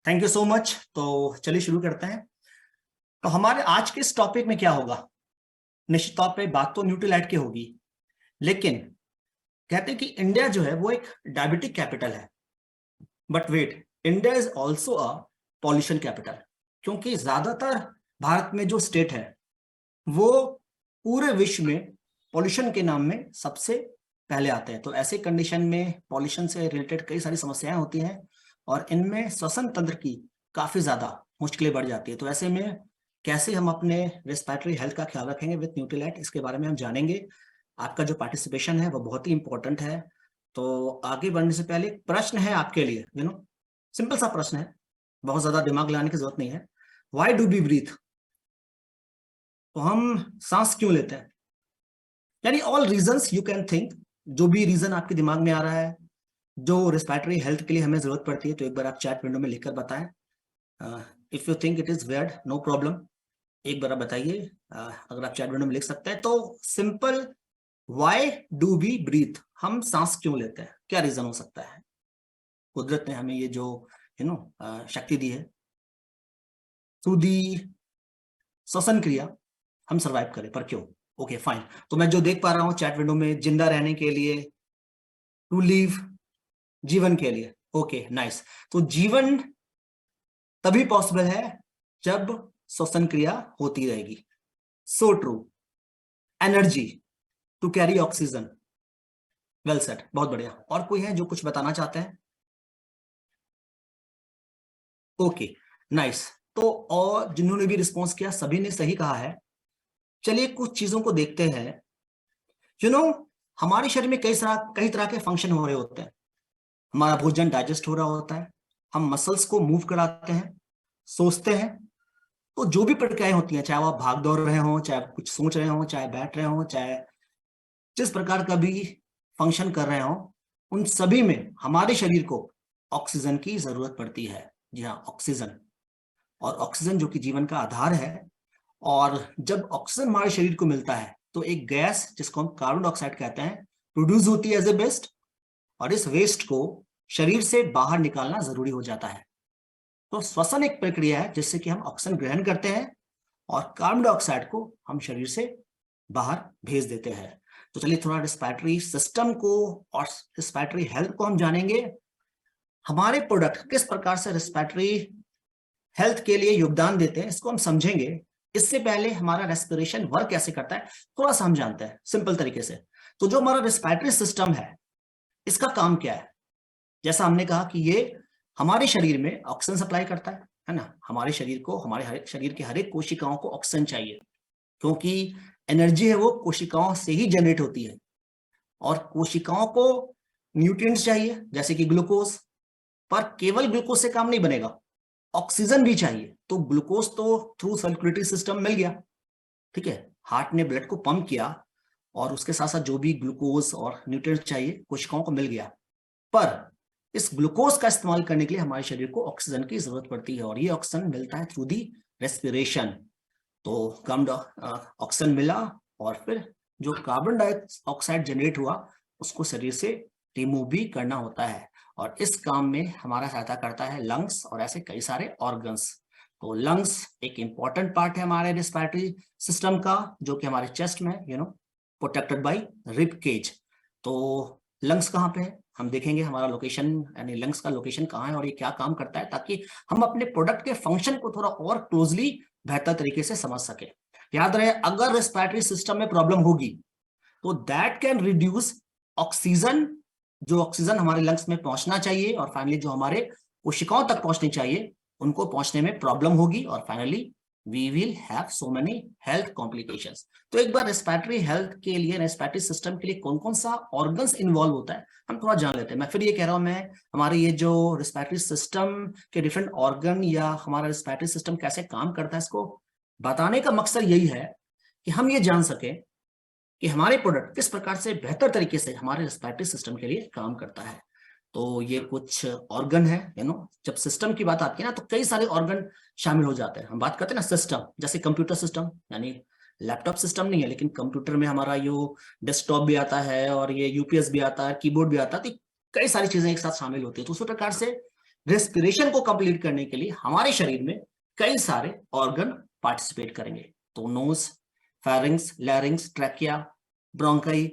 Thank you so much. तो चलिए शुरू करते हैं। तो हमारे आज के इस टॉपिक में क्या होगा, निश्चित तौर पे बात तो न्यूट्रीलाइट की होगी, लेकिन कहते हैं कि इंडिया जो है वो एक डायबिटिक कैपिटल है। But wait, India is also a pollution capital, क्योंकि ज्यादातर भारत में जो स्टेट है वो पूरे विश्व में पॉल्यूशन के नाम में सबसे पहले आते हैं। तो ऐसे कंडीशन में पॉल्यूशन से रिलेटेड कई सारी समस्याएं होती हैं और इनमें श्वसन तंत्र की काफी ज्यादा मुश्किलें बढ़ जाती है। तो ऐसे में कैसे हम अपने रेस्पिरेटरी हेल्थ का ख्याल रखेंगे विद न्यूट्रीलाइट, इसके बारे में हम जानेंगे। आपका जो पार्टिसिपेशन है वो बहुत ही इंपॉर्टेंट है। तो आगे बढ़ने से पहले एक प्रश्न है आपके लिए, सिंपल सा प्रश्न है, बहुत ज्यादा दिमाग लगाने की जरूरत नहीं है। Why do we breathe? तो हम सांस क्यों लेते हैं? यानी all reasons you can think, जो भी रीजन आपके दिमाग में आ रहा है जो रेस्पिरेटरी हेल्थ के लिए हमें जरूरत पड़ती है, तो एक बार आप चैट विंडो में लिखकर बताएं। If you think it is weird, no problem, एक बार आप बताइए। अगर आप चैट विंडो में लिख सकते हैं तो simple, why do we breathe? हम सांस क्यों लेते हैं, क्या रीजन हो सकता है? कुदरत ने हमें ये जो शक्ति दी है थ्रू दी श्वसन क्रिया, हम सरवाइव करें, पर क्यों? Okay fine. तो मैं जो देख पा रहा हूं चैट विंडो में, जिंदा रहने के लिए, टू लिव, जीवन के लिए। Okay nice. तो जीवन तभी पॉसिबल है जब श्वसन क्रिया होती रहेगी। So true. Energy to carry oxygen, well set, बहुत बढ़िया। और कोई है जो कुछ बताना चाहते हैं? Okay nice. तो और जिन्होंने भी रिस्पॉन्स किया सभी ने सही कहा है। चलिए कुछ चीजों को देखते हैं। यू नो हमारे शरीर में कई तरह के फंक्शन हो रहे होते हैं। हमारा भोजन डाइजेस्ट हो रहा होता है, हम मसल्स को मूव कराते हैं, सोचते हैं। तो जो भी प्रक्रियाएं होती हैं, चाहे वो आप भाग दौड़ रहे हो, चाहे आप कुछ सोच रहे हो, चाहे बैठ रहे हो, चाहे जिस प्रकार का भी फंक्शन कर रहे हो, उन सभी में हमारे शरीर को ऑक्सीजन की जरूरत पड़ती है। जी हाँ, ऑक्सीजन। और ऑक्सीजन जो कि जीवन का आधार है। और जब ऑक्सीजन हमारे शरीर को मिलता है तो एक गैस जिसको हम कार्बन डाइऑक्साइड कहते हैं प्रोड्यूस होती है एज ए वेस्ट, और इस वेस्ट को शरीर से बाहर निकालना जरूरी हो जाता है। तो श्वसन एक प्रक्रिया है जिससे कि हम ऑक्सीजन ग्रहण करते हैं और कार्बन डाइऑक्साइड को हम शरीर से बाहर भेज देते हैं। तो चलिए थोड़ा रेस्पिरेटरी सिस्टम को और रेस्पिरेटरी हेल्थ को हम जानेंगे। हमारे प्रोडक्ट किस प्रकार से रेस्पिरेटरी हेल्थ के लिए योगदान देते हैं, इसको हम समझेंगे। इससे पहले हमारा रेस्पिरेशन वर्क कैसे करता है थोड़ा सा हम जानते हैं सिंपल तरीके से। तो जो हमारा रेस्पिरेटरी सिस्टम है, इसका काम क्या है? जैसा हमने कहा कि ये हमारे शरीर में ऑक्सीजन सप्लाई करता है ना। हमारे शरीर को, हमारे शरीर के हर एक कोशिकाओं को ऑक्सीजन चाहिए, क्योंकि एनर्जी है वो कोशिकाओं से ही जनरेट होती है। और कोशिकाओं को न्यूट्रिएंट्स चाहिए जैसे कि ग्लूकोज, पर केवल ग्लूकोज से काम नहीं बनेगा, ऑक्सीजन भी चाहिए। तो ग्लूकोज तो थ्रू सर्कुलेटरी सिस्टम मिल गया, ठीक है, हार्ट ने ब्लड को पंप किया और उसके साथ साथ जो भी ग्लूकोज और न्यूट्रिएंट्स चाहिए कोशिकाओं को मिल गया। पर इस ग्लूकोज का इस्तेमाल करने के लिए हमारे शरीर को ऑक्सीजन की जरूरत पड़ती है, और ये ऑक्सीजन मिलता है थ्रू दी रेस्पिरेशन। तो कम ऑक्सीजन मिला और फिर जो कार्बन डाइऑक्साइड जनरेट हुआ उसको शरीर से रिमूव भी करना होता है। और इस काम में हमारा सहायता करता है लंग्स और ऐसे कई सारे ऑर्गन्स। तो लंग्स एक इंपॉर्टेंट पार्ट है हमारे रेस्पिरेटरी सिस्टम का, जो कि हमारे चेस्ट में प्रोटेक्टेड बाय रिब केज। तो लंग्स कहाँ पे है हम देखेंगे, हमारा लोकेशन यानी लंग्स का लोकेशन कहाँ है और ये क्या काम करता है, ताकि हम अपने प्रोडक्ट के फंक्शन को थोड़ा और क्लोजली बेहतर तरीके से समझ सके। याद रहे, अगर रेस्पिरेटरी सिस्टम में प्रॉब्लम होगी तो दैट कैन रिड्यूस ऑक्सीजन, जो ऑक्सीजन हमारे लंग्स में पहुंचना चाहिए और फाइनली जो हमारे कोशिकाओं तक पहुंचनी चाहिए उनको पहुंचने में प्रॉब्लम होगी, और finally we will have so many health complications. तो एक बार रेस्पिरेटरी हेल्थ के लिए, रेस्पिरेटरी सिस्टम के लिए कौन कौन सा ऑर्गन्स इन्वॉल्व होता है हम थोड़ा जान लेते हैं। मैं फिर ये कह रहा हूं, मैं हमारे ये जो रेस्पिरेटरी सिस्टम के डिफरेंट ऑर्गन या हमारा रेस्पिरेटरी सिस्टम कैसे काम करता है इसको बताने का मकसद यही है कि हम ये जान सके कि हमारे प्रोडक्ट किस प्रकार से बेहतर तरीके से हमारे रेस्पिरेटरी सिस्टम के लिए काम करता है। तो ये कुछ ऑर्गन है, जब सिस्टम की बात आती है ना तो कई सारे ऑर्गन शामिल हो जाते हैं। हम बात करते हैं ना सिस्टम, जैसे कंप्यूटर सिस्टम, यानी लैपटॉप सिस्टम नहीं है लेकिन कंप्यूटर में हमारा यो डेस्कटॉप भी आता है और ये यूपीएस भी आता है, कीबोर्ड भी आता है, तो कई सारी चीजें एक साथ शामिल होती है। तो उसी प्रकार से रेस्पिरेशन को कंप्लीट करने के लिए हमारे शरीर में कई सारे ऑर्गन पार्टिसिपेट करेंगे। तो nose, pharynx, larynx, trachea, bronchi,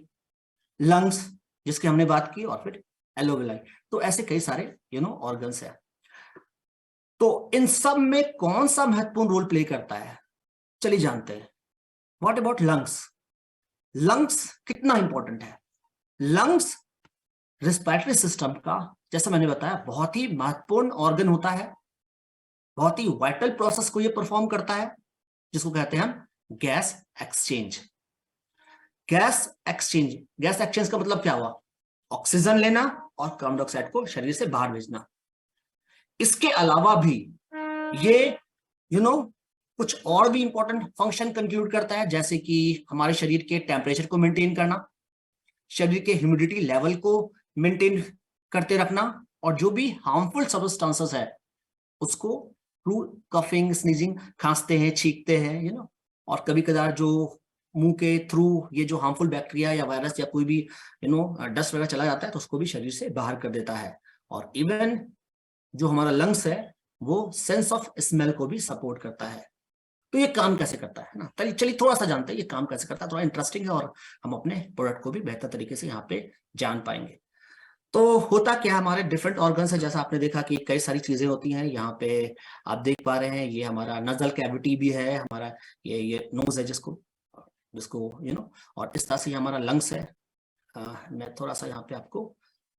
lungs जिसकी हमने बात की, और फिर एलोवेलाई। तो ऐसे कई सारे ऑर्गन्स है। तो इन सब में कौन सा महत्वपूर्ण रोल प्ले करता है, चलिए जानते हैं। What about lungs? लंग्स कितना इंपॉर्टेंट है? लंग्स रेस्पिरेटरी सिस्टम का, जैसे मैंने बताया, बहुत ही महत्वपूर्ण ऑर्गन होता है, बहुत ही वाइटल प्रोसेस को ये परफॉर्म करता है, जिसको कहते हैं हम gas exchange. Gas exchange, gas exchange का मतलब क्या हुआ? ऑक्सीजन लेना और कार्बन डाइऑक्साइड को शरीर से बाहर भेजना। इसके अलावा भी ये कुछ और भी इंपॉर्टेंट फंक्शन कंट्रीब्यूट करता है, जैसे कि हमारे शरीर के टेम्परेचर को मेंटेन करना, शरीर के ह्यूमिडिटी लेवल को मेंटेन करते रखना, और जो भी हार्मफुल सब्सटेंसेस है उसको थ्रू कफिंग, स्नीजिंग, खांसते हैं, छींकते हैं, और कभी कदार जो मुंह के थ्रू ये जो हार्मफुल बैक्टीरिया या वायरस या कोई भी डस्ट वगैरह चला जाता है तो उसको भी शरीर से बाहर कर देता है। और इवन जो हमारा लंग्स है वो सेंस ऑफ स्मेल को भी सपोर्ट करता है। तो ये काम कैसे करता है ना, चलिए थोड़ा सा जानते हैं ये काम कैसे करता है। थोड़ा इंटरेस्टिंग है और हम अपने प्रोडक्ट को भी बेहतर तरीके से यहाँ पे जान पाएंगे। तो होता क्या, हमारे डिफरेंट ऑर्गन्स है, जैसा आपने देखा कि कई सारी चीजें होती हैं। यहाँ पे आप देख पा रहे हैं, ये हमारा नजल कैविटी भी है, हमारा ये नोज है जिसको जिसको और इस तरह से हमारा लंग्स है। मैं थोड़ा सा यहाँ पे आपको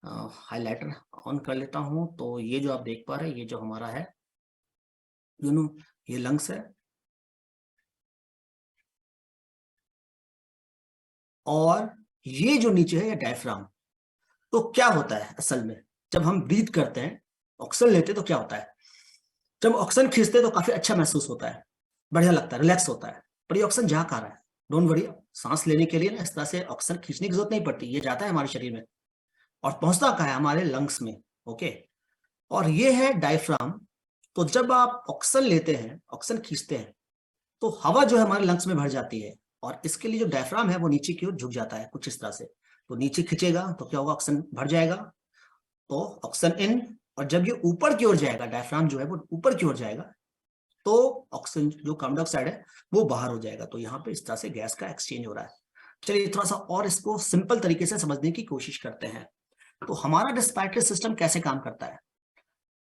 हाईलाइटर ऑन कर लेता हूँ। तो ये जो आप देख पा रहे हैं, ये जो हमारा है ये लंग्स है, और ये जो नीचे है ये डायफ्राम। तो क्या होता है असल में, जब हम ब्रीथ करते हैं, ऑक्सीजन लेते हैं, तो क्या होता है, जब ऑक्सीजन खींचते हैं तो काफी अच्छा महसूस होता है, बढ़िया लगता है, रिलैक्स होता है। पर ये ऑक्सीजन जा कहाँ रहा है? डोंट वरी, सांस लेने के लिए ना इस तरह से ऑक्सीजन खींचने की जरूरत नहीं पड़ती, ये जाता है हमारे शरीर में और पहुंचता कहाँ है? हमारे लंग्स में। ओके, और ये है डायफ्राम। तो जब आप ऑक्सीजन लेते हैं, ऑक्सीजन खींचते हैं, तो हवा जो है हमारे लंग्स में भर जाती है, और इसके लिए जो डायफ्राम है वो नीचे की ओर झुक जाता है कुछ इस तरह से। तो नीचे खींचेगा तो क्या होगा? ऑक्सीजन भर जाएगा, तो ऑक्सीजन इन, और जब ये ऊपर की ओर जाएगा, डायफ्राम जो है वो ऊपर की ओर जाएगा, तो ऑक्सीजन जो कार्बन डाइऑक्साइड है वो बाहर हो जाएगा। तो यहाँ पे इस तरह से गैस का एक्सचेंज हो रहा है। चलिए थोड़ा सा और इसको सिंपल तरीके से समझने की कोशिश करते हैं। तो हमारा रेस्पिरेटरी सिस्टम कैसे काम करता है?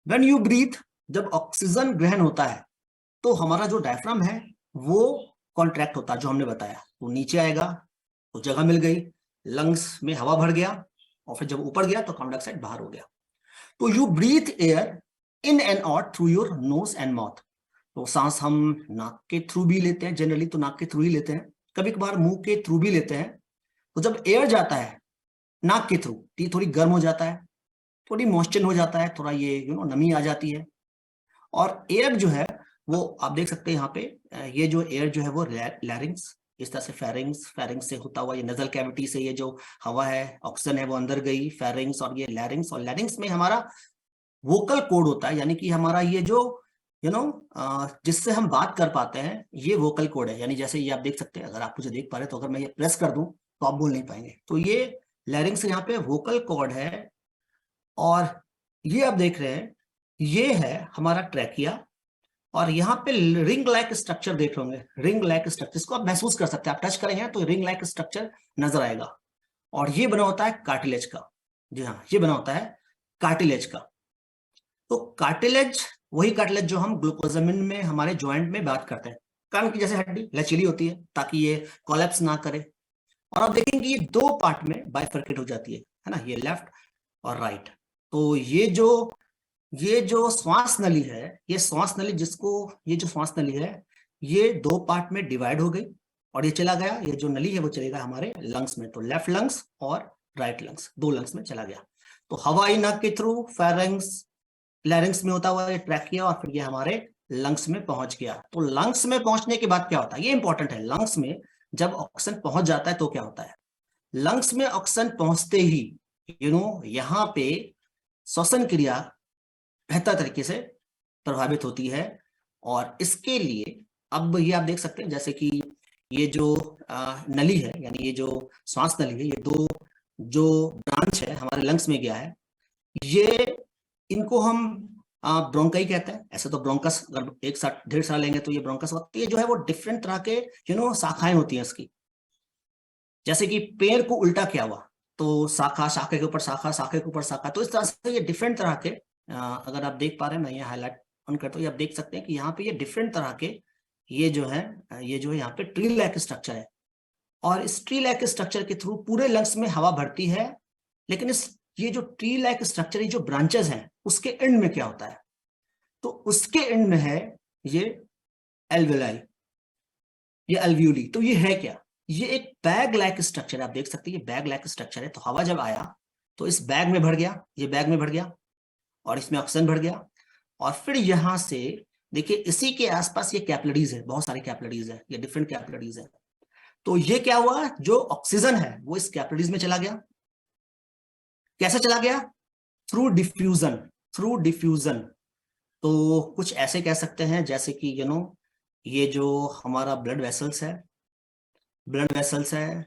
व्हेन यू ब्रीथ, जब ऑक्सीजन ग्रहण होता है तो हमारा जो डायफ्राम है वो कॉन्ट्रैक्ट होता है, जो हमने बताया, वो नीचे आएगा, तो जगह मिल गई, लंग्स में हवा भर गया, और फिर जब ऊपर गया तो कार्बन डाइऑक्साइड बाहर हो गया। तो you breathe air in and out through your nose and mouth. तो सांस हम नाक के थ्रू भी लेते हैं, जनरली तो नाक के थ्रू ही लेते हैं, कभी कभार मुंह के थ्रू भी लेते हैं। तो जब एयर जाता है नाक के थ्रू, तो ये थोड़ी गर्म हो जाता है, थोड़ी मॉइस्चर हो जाता है, थोड़ा ये नमी आ जाती है। और एयर जो है वो आप देख सकते हैं यहाँ पे, ये जो एयर जो है वो लैरिंग्स, इस तरह से फेरिंग्स, फेरिंग्स से होता हुआ ये नजल कैविटी से ये जो हवा है, ऑक्सीजन है, वो अंदर गई, फेरिंग्स, और ये लैरिंग्स, और लैरिंग्स में हमारा वोकल कोड होता है, यानी कि हमारा ये जो जिससे हम बात कर पाते हैं, ये वोकल कोड है। यानी जैसे ये आप देख सकते हैं, अगर आप मुझे देख पा रहे हैं, तो अगर मैं ये प्रेस कर दूं तो आप बोल नहीं पाएंगे। तो ये लैरिंग्स यहाँ पे वोकल कॉर्ड है। और ये आप देख रहे हैं, ये है हमारा ट्रैकिया, और यहाँ पे रिंग लाइक स्ट्रक्चर देख होंगे, रिंग लाइक स्ट्रक्चर, इसको आप महसूस कर सकते हैं, आप टच करेंगे तो रिंग लाइक स्ट्रक्चर नजर आएगा। और ये बना होता है कार्टिलेज का। जी हाँ, ये बना होता है कार्टिलेज का। तो कार्टिलेज वही कार्टिलेज जो हम ग्लूकोजामिन में हमारे जॉइंट में बात करते हैं, कान की जैसे हड्डी लचीली होती है ताकि ये कोलैप्स ना करे। और आप देखेंगे ये दो पार्ट में बाइफरकेट हो जाती है ना, ये लेफ्ट और राइट। तो ये जो श्वास नली है, ये श्वास नली ये जो श्वास नली है, ये दो पार्ट में डिवाइड हो गई, और ये चला गया, ये जो नली है वो चलेगा हमारे लंग्स में। तो लेफ्ट लंग्स और राइट लंग्स, दो लंग्स में चला गया। तो हवाई नाक के थ्रू फेरिंग्स, लैरिंग्स में होता हुआ ये ट्रैकिया, और फिर ये हमारे लंग्स में पहुंच गया। तो लंग्स में पहुंचने के बाद क्या होता है, ये इंपॉर्टेंट है। लंग्स में जब ऑक्सीजन पहुंच जाता है तो क्या होता है? लंग्स में ऑक्सीजन पहुंचते ही यहाँ पे श्वसन क्रिया बेहतर तरीके से प्रभावित होती है। और इसके लिए अब ये आप देख सकते हैं, जैसे कि ये जो नली है, यानी ये जो श्वास नली है, ये दो जो ब्रांच है हमारे लंग्स में गया है, ये इनको हम ब्रोंकाई कहते हैं। ऐसे तो ब्रोंकस अगर एक साथ ढेर सारा लेंगे तो ये ब्रोंकस होता है। ये जो है वो डिफरेंट तरह के शाखाएं होती हैं इसकी। जैसे कि पेड़ को उल्टा किया हुआ तो शाखा, शाखे के ऊपर शाखा, शाखे के ऊपर शाखा। तो इस तरह से ये डिफरेंट तरह के अगर आप देख पा रहे हैं, मैं ये हाईलाइट ऑन करता हूँ, ये आप देख सकते हैं कि यहाँ पे ये डिफरेंट तरह के ये जो है यहाँ पे ट्री लाइक स्ट्रक्चर है। और इस ट्री लाइक स्ट्रक्चर के थ्रू पूरे लंग्स में हवा भरती है। लेकिन ये जो ट्री लाइक स्ट्रक्चर, ये जो ब्रांचेस हैं, उसके एंड में क्या होता है? तो उसके एंड में है ये एल्वेलाई, ये एल्व्यूली। तो ये है क्या? ये एक बैग लाइक स्ट्रक्चर है। आप देख सकते हैं ये बैग लाइक स्ट्रक्चर है। तो हवा जब आया तो इस बैग में भर गया, ये बैग में भर गया और इसमें ऑक्सीजन भर गया। और फिर यहां से देखिए इसी के आसपास ये कैपिलरीज है, बहुत सारी कैपिलरीज है, ये डिफरेंट कैपिलरीज है। तो ये क्या हुआ, जो ऑक्सीजन है वो इस कैपिलरीज में चला गया। कैसे चला गया? Through diffusion. Through diffusion. तो कुछ ऐसे कह सकते हैं जैसे कि ये जो हमारा ब्लड वेसल्स है, ब्लड वेसल्स है,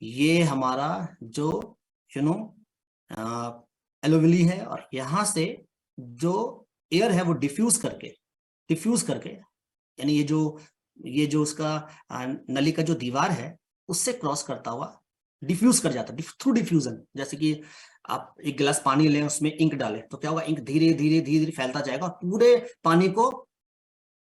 ये हमारा जो एलोवेली है, और यहां से जो एयर है वो डिफ्यूज करके यानी ये जो उसका नली का जो दीवार है उससे क्रॉस करता हुआ डिफ्यूज कर जाता है थ्रू डिफ्यूजन। जैसे कि आप एक गिलास पानी लें, उसमें इंक डालें तो क्या होगा, इंक धीरे धीरे धीरे धीरे फैलता जाएगा और पूरे पानी को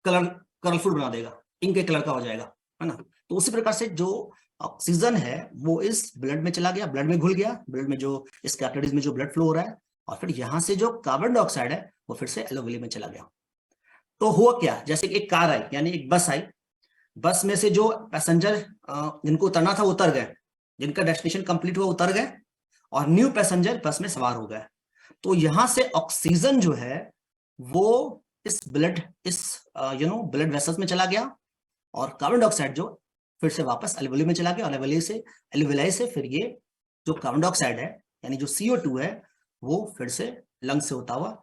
कलरफुल बना देगा, इंक के कलर का हो जाएगा, है ना। तो उसी प्रकार से जो ऑक्सीजन है वो इस ब्लड में चला गया, ब्लड में घुल गया, ब्लड में जो इस कैपिलरीज में जो ब्लड फ्लो हो रहा है, और फिर यहां से जो कार्बन डाइऑक्साइड है वो फिर से एलोवेली में चला गया। तो हुआ क्या, जैसे कि एक कार आई यानी एक बस आई, बस में से जो पैसेंजर जिनको उतरना था उतर गए, जिनका डेस्टिनेशन कंप्लीट हुआ उतर गए, और न्यू पैसेंजर बस में सवार हो गए। तो यहां से ऑक्सीजन जो है वो इस ब्लड ब्लड वेसल्स में चला गया, और कार्बन डाइऑक्साइड जो फिर से वापस एल्वेली में चला गया, और एल्वेलाई से फिर ये जो कार्बन डाइऑक्साइड है यानी जो CO2 है वो फिर से लंग से होता हुआ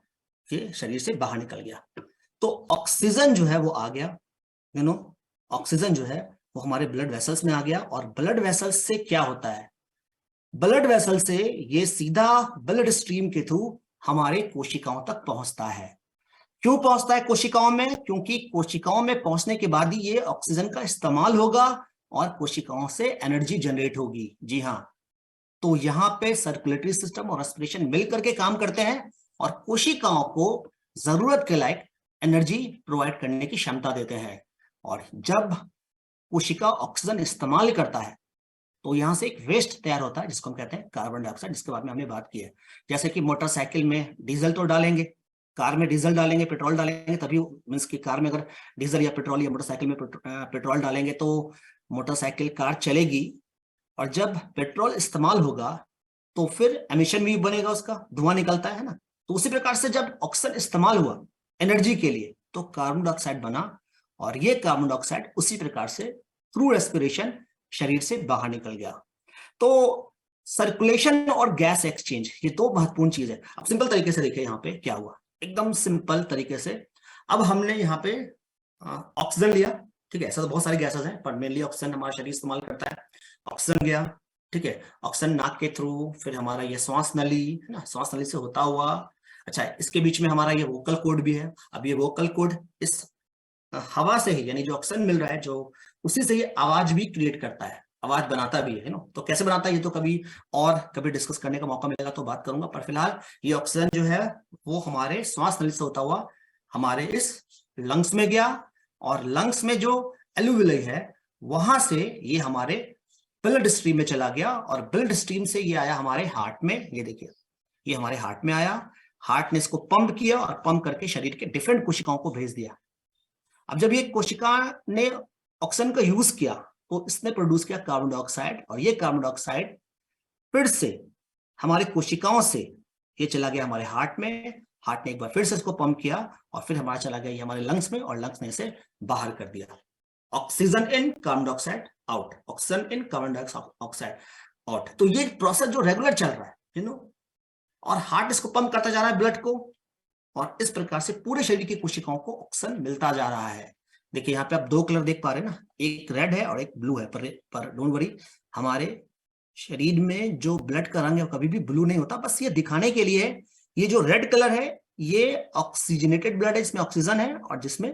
ये शरीर से बाहर निकल गया। तो ऑक्सीजन जो है वो आ गया, ऑक्सीजन जो है वो हमारे ब्लड वेसल्स में आ गया। और ब्लड वेसल्स से क्या होता है, ब्लड वेसल से ये सीधा ब्लड स्ट्रीम के थ्रू हमारे कोशिकाओं तक पहुंचता है। क्यों पहुंचता है कोशिकाओं में? क्योंकि कोशिकाओं में पहुंचने के बाद ही ये ऑक्सीजन का इस्तेमाल होगा और कोशिकाओं से एनर्जी जनरेट होगी। जी हाँ, तो यहाँ पे सर्कुलेटरी सिस्टम और रेस्पिरेशन मिलकर के काम करते हैं और कोशिकाओं को जरूरत के लायक एनर्जी प्रोवाइड करने की क्षमता देते हैं। और जब कोशिका ऑक्सीजन इस्तेमाल करता है तो यहां से एक वेस्ट तैयार होता है जिसको हम कहते हैं कार्बन डाइऑक्साइड, जिसके बारे में हमने बात की है। जैसे कि मोटरसाइकिल में डीजल तो डालेंगे, कार में डीजल डालेंगे, पेट्रोल डालेंगे, तभी मीन्स की कार में अगर डीजल या पेट्रोल, या मोटरसाइकिल में पेट्रोल डालेंगे तो मोटरसाइकिल कार चलेगी। और जब पेट्रोल इस्तेमाल होगा तो फिर एमिशन भी बनेगा, उसका धुआं निकलता है ना। तो उसी प्रकार से जब ऑक्सीजन इस्तेमाल हुआ एनर्जी के लिए तो कार्बन डाइऑक्साइड बना, और ये कार्बन डाइऑक्साइड उसी प्रकार से थ्रू रेस्पिरेशन शरीर से बाहर निकल गया। तो सर्कुलेशन और गैस एक्सचेंज ये दो महत्वपूर्ण चीज है। अब सिंपल तरीके से देखिए यहाँ पे क्या हुआ, एकदम सिंपल तरीके से। अब हमने यहाँ पे ऑक्सीजन लिया, ठीक है। ऐसा तो बहुत सारे गैसेस हैं पर मेनली ऑक्सीजन हमारा शरीर इस्तेमाल करता है। ऑक्सीजन गया, ठीक है, ऑक्सीजन नाक के थ्रू, फिर हमारा ये श्वास नली है ना, श्वास नली से होता हुआ, अच्छा इसके बीच में हमारा ये वोकल कोड भी है। अब ये वोकल कोड इस हवा से ही यानी जो ऑक्सीजन मिल रहा है जो उसी से ये आवाज भी क्रिएट करता है, आवाज बनाता भी है ना। तो कैसे बनाता है ये तो कभी डिस्कस करने का मौका मिलेगा तो बात करूंगा। पर फिलहाल ये ऑक्सीजन जो है वो हमारे श्वास नली से होता हुआ हमारे इस लंग्स में गया, और लंग्स में जो एल्वेलाई है वहां से ये हमारे ब्लड स्ट्रीम में चला गया, और ब्लड स्ट्रीम से ये आया हमारे हार्ट में। ये देखिए ये हमारे हार्ट में आया, हार्ट ने इसको पंप किया और पंप करके शरीर के डिफरेंट कोशिकाओं को भेज दिया। अब जब ये कोशिका ने ऑक्सीजन का यूज किया तो इसने प्रोड्यूस किया कार्बन डाइऑक्साइड, और ये कार्बन डाइऑक्साइड फिर से हमारे कोशिकाओं से ये चला गया हमारे हार्ट में, हार्ट ने एक बार फिर से इसको पंप किया और फिर हमारा चला गया ये हमारे लंग्स में, और लंग्स ने इसे बाहर कर दिया। Oxygen in, carbon dioxide out, oxygen in, carbon dioxide out. तो ये प्रोसेस जो रेगुलर चल रहा है और हार्ट इसको पंप करता जा रहा है ब्लड को, और इस प्रकार से पूरे शरीर की कोशिकाओं को ऑक्सीजन मिलता जा रहा है। देखिए यहाँ पे आप दो कलर देख पा रहे हैं ना, एक रेड है और एक ब्लू है, पर डोंट वरी, हमारे शरीर में जो ब्लड का रंग है वो कभी भी ब्लू नहीं होता। बस ये दिखाने के लिए ये जो रेड कलर है ये ऑक्सीजनेटेड ब्लड है, इसमें ऑक्सीजन है, और जिसमें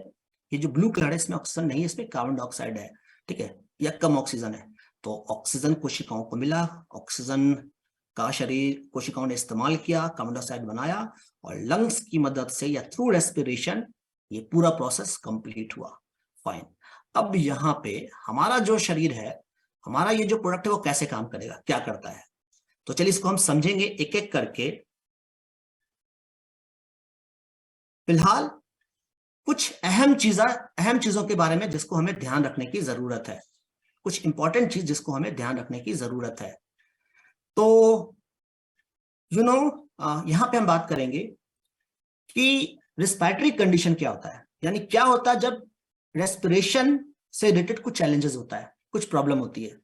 ये जो ब्लू कलर है इसमें ऑक्सीजन नहीं है, इसमें कार्बन डाइऑक्साइड है, ठीक है, या कम ऑक्सीजन है। तो ऑक्सीजन कोशिकाओं को मिला, ऑक्सीजन का शरीर कोशिकाओं ने इस्तेमाल किया, कार्बन डाइऑक्साइड बनाया, और लंग्स की मदद से या थ्रू रेस्पिरेशन ये पूरा प्रोसेस कंप्लीट हुआ। फाइन। अब यहाँ पे हमारा जो शरीर है, हमारा ये जो प्रोडक्ट है वो कैसे काम करेगा, क्या करता है, तो चलिए इसको हम समझेंगे एक एक करके। फिलहाल कुछ अहम चीजों के बारे में जिसको हमें ध्यान रखने की जरूरत है, कुछ इंपॉर्टेंट चीज जिसको हमें ध्यान रखने की जरूरत है। तो यहां पे हम बात करेंगे कि रिस्पिरेटरी कंडीशन क्या होता है, यानी क्या होता है जब रेस्पिरेशन से रिलेटेड कुछ चैलेंजेस होता है, कुछ प्रॉब्लम होती है।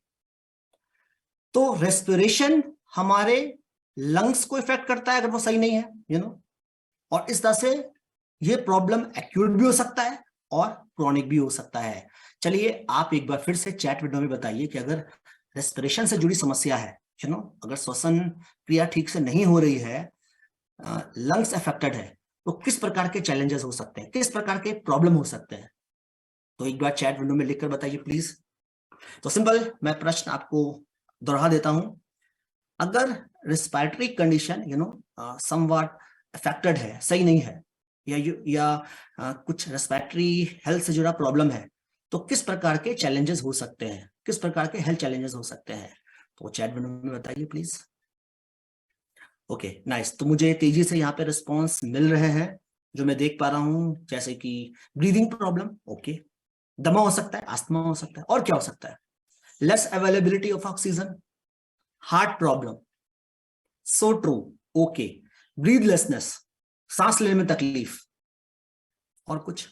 तो रेस्पिरेशन हमारे लंग्स को इफेक्ट करता है अगर वो सही नहीं है, और इस तरह से ये प्रॉब्लम एक्यूट भी हो सकता है और क्रॉनिक भी हो सकता है। चलिए आप एक बार फिर से चैट विंडो में बताइए कि अगर रेस्पिरेशन से जुड़ी समस्या है, अगर श्वसन क्रिया ठीक से नहीं हो रही है, लंग्स अफेक्टेड है, तो किस प्रकार के चैलेंजेस हो सकते हैं, किस प्रकार के प्रॉब्लम हो सकते हैं, तो एक बार चैट विंडो में लिखकर बताइए प्लीज। तो सिंपल मैं प्रश्न आपको दोहरा देता हूं, अगर रिस्पिरेटरी कंडीशन समवॉट अफेक्टेड है, सही नहीं है, या कुछ रेस्पिरेटरी हेल्थ से जुड़ा प्रॉब्लम है, तो किस प्रकार के चैलेंजेस हो सकते हैं, किस प्रकार के हेल्थ चैलेंजेस हो सकते हैं, तो चैट विंडो में बताइए प्लीज। Okay nice. तो मुझे तेजी से यहाँ पे रिस्पॉन्स मिल रहे हैं जो मैं देख पा रहा हूं, जैसे कि ब्रीदिंग प्रॉब्लम, ओके, दमा हो सकता है, अस्थमा हो सकता है, और क्या हो सकता है, less availability of oxygen, heart problem, so true, okay, breathlessness, सांस लेने में तकलीफ, और कुछ,